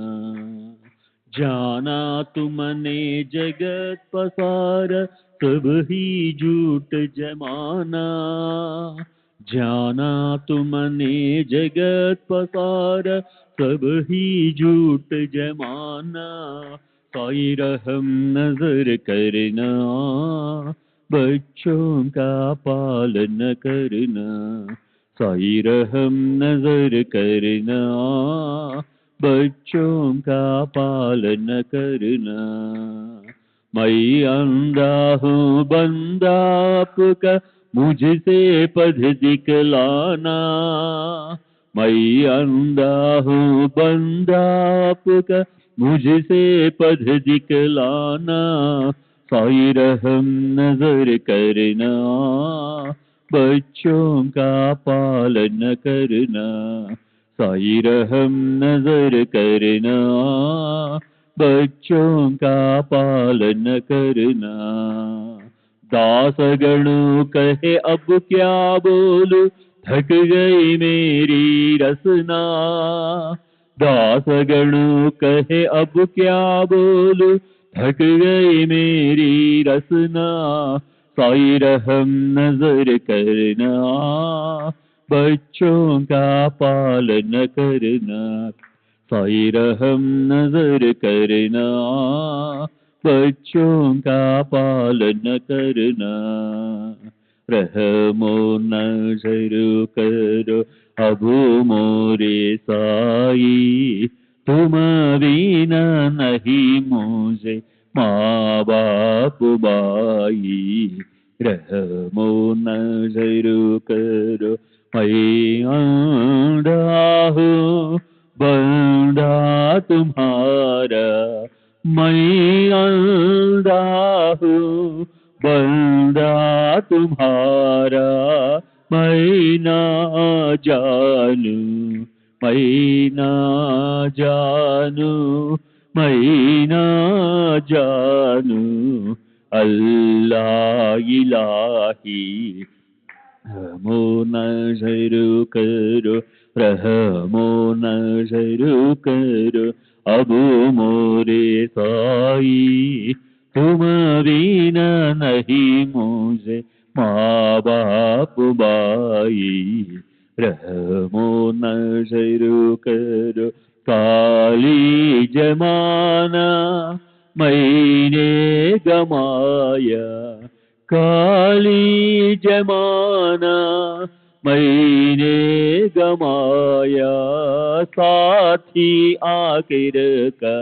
जाना तुमने जगत पसार, सब ही झूठ जमाना। जाना तुमने जगत पसार, सब ही झूठ जमाना। साई रहम नजर करना, बच्चों का पालन करना। साई रहम नजर करना, बच्चों का पालन करना। मैं अंधा हूँ बंदा आपका, मुझसे पद दिखलाना। मैं अंधा हूँ बंदा आपका, मुझसे पद दिखलाना। साई रहम नजर करना, बच्चों का पालन करना। साई रहम नजर करना, बच्चों का पालन करना। दासगणों कहे अब क्या बोलूं, थक गई मेरी रसना। दासगणों कहे अब क्या बोलूं, थक गई मेरी रसना। साई रहम नजर करना, बच्चों का पालन करना। साई रहम नजर करना, बच्चों का पालन करना। रहमो नजर करो अब मोरे साई, तुम बिना नहीं मुझे माँ बाप बाई। रहमो नजर करो मैं अंधा हूँ बंदा तुम्हारा। मैं अंधा हूँ बंदा तुम्हारा। मैं ना जानू मैं ना जानू मैं ना जानू अल्लाह इलाही रहमो नजर करो, रहमो नजर करो अब मोरे साई, तुम बिना नहीं मुझे माँ बाप बाई, रहमो नजर करो काली जमाना मैंने गमाया, काली जमाना मैंने गमाया, साथी आखिर का,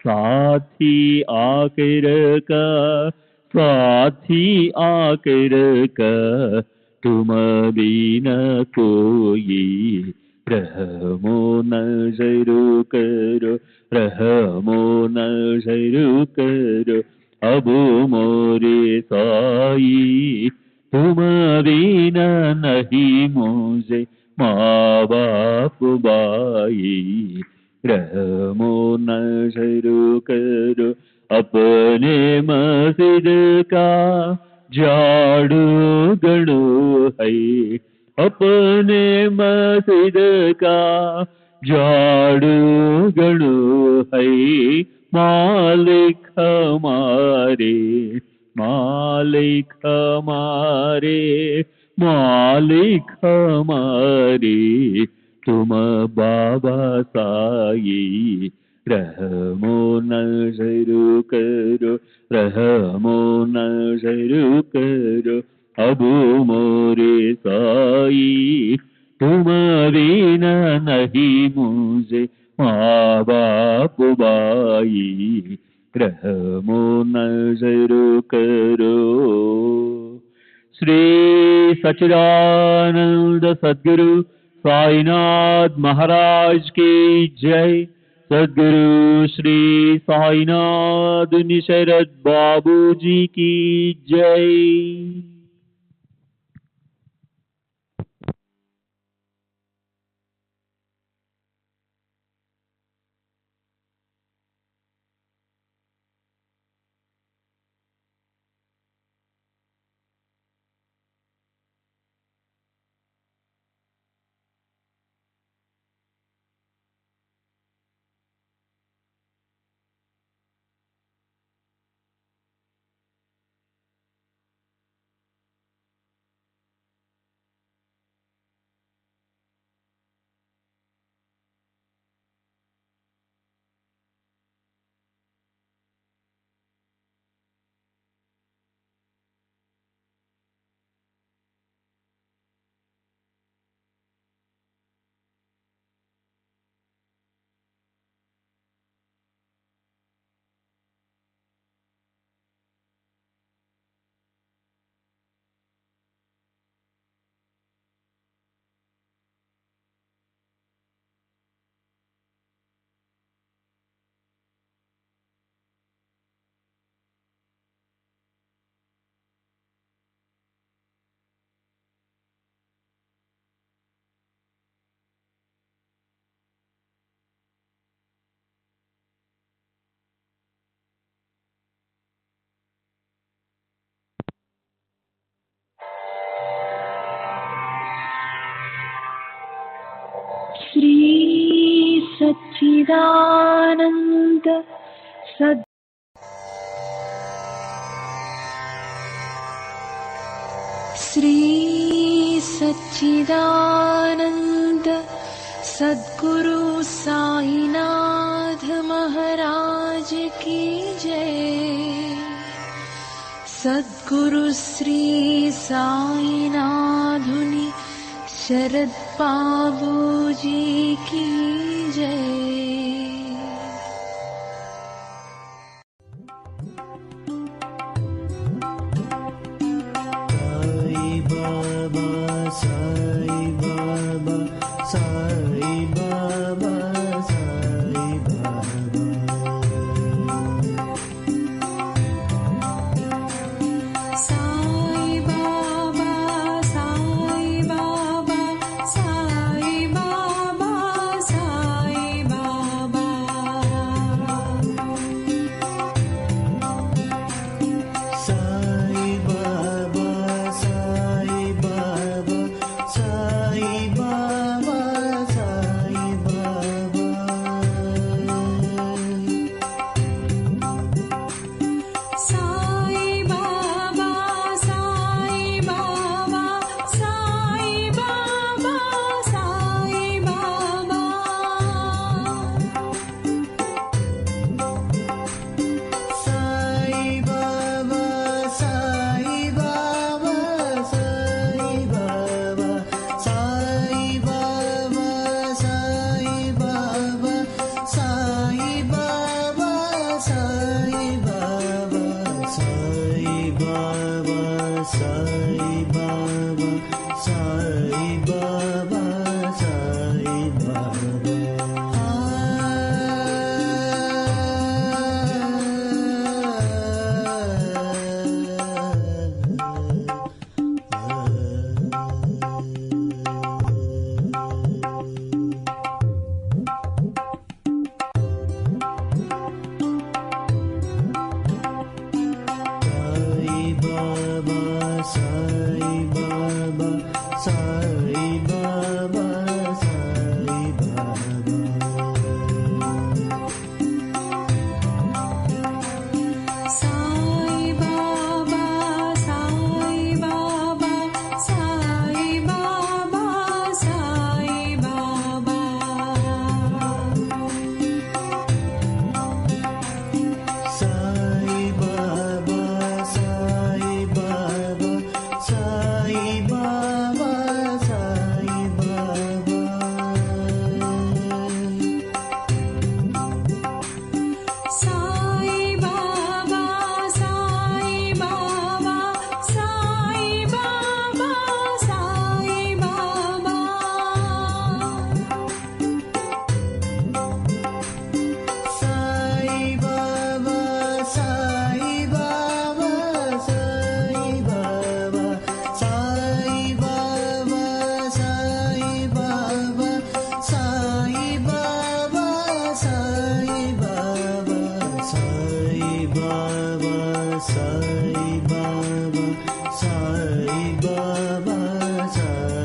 साथी आखिर का, साथी आखिर का तुम बिना कोई, रहमो नजर करो, रहमो नजर करो अब मोरे साई, तुम बिना नहीं मुझे माँ बाप बाई, रहमो नजर करो अपने मस्जिद का झाड़ू गणो है, अपने मस्जिद का झाड़ू गणो है, मालिक हमारे, मालिक हमारे, मालिक हमारे तुम बाबा साई, रहमो नजर करो, रहमो नजर करो अब मोरे साई, तुम बिना नहीं मुझे माँ बाप बाई, रहमो नजर करो। श्री सच्चिदानंद सद्गुरु साईनाथ महाराज की जय। सद्गुरु श्री साईनाथ निशरद बाबू जी की जय। श्री सच्चिदानंद सद् श्री सच्चिदानंद सद्गुरु साईनाथ महाराज की जय। सद्गुरु श्री साईनाथुनि शरद बाबू जी की जय। Sai Baba, Sai Baba, Sai Baba, Sai Baba, Sai Baba, Sai Baba, Sai Baba, Baba, Sai Baba, Sai Baba, Sai Baba. Sai Baba, Sai Baba, Sai Baba. Sai Baba, Sai Baba, Sai Baba, Sai Baba. Sai Baba, Sai Baba, Sai Baba, Sai Baba. Sai Baba, Sai Baba, Sai Baba, Sai Baba. Sai Baba, Sai Baba, Sai Baba, Sai Baba, Sai Baba, Sai Baba, Sai Baba, Sai Baba, Sai Baba, Sai Baba, Sai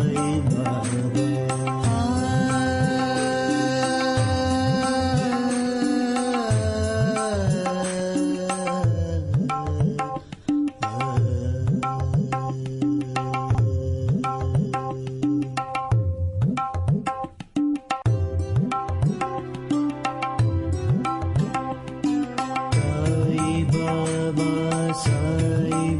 Baba, Sai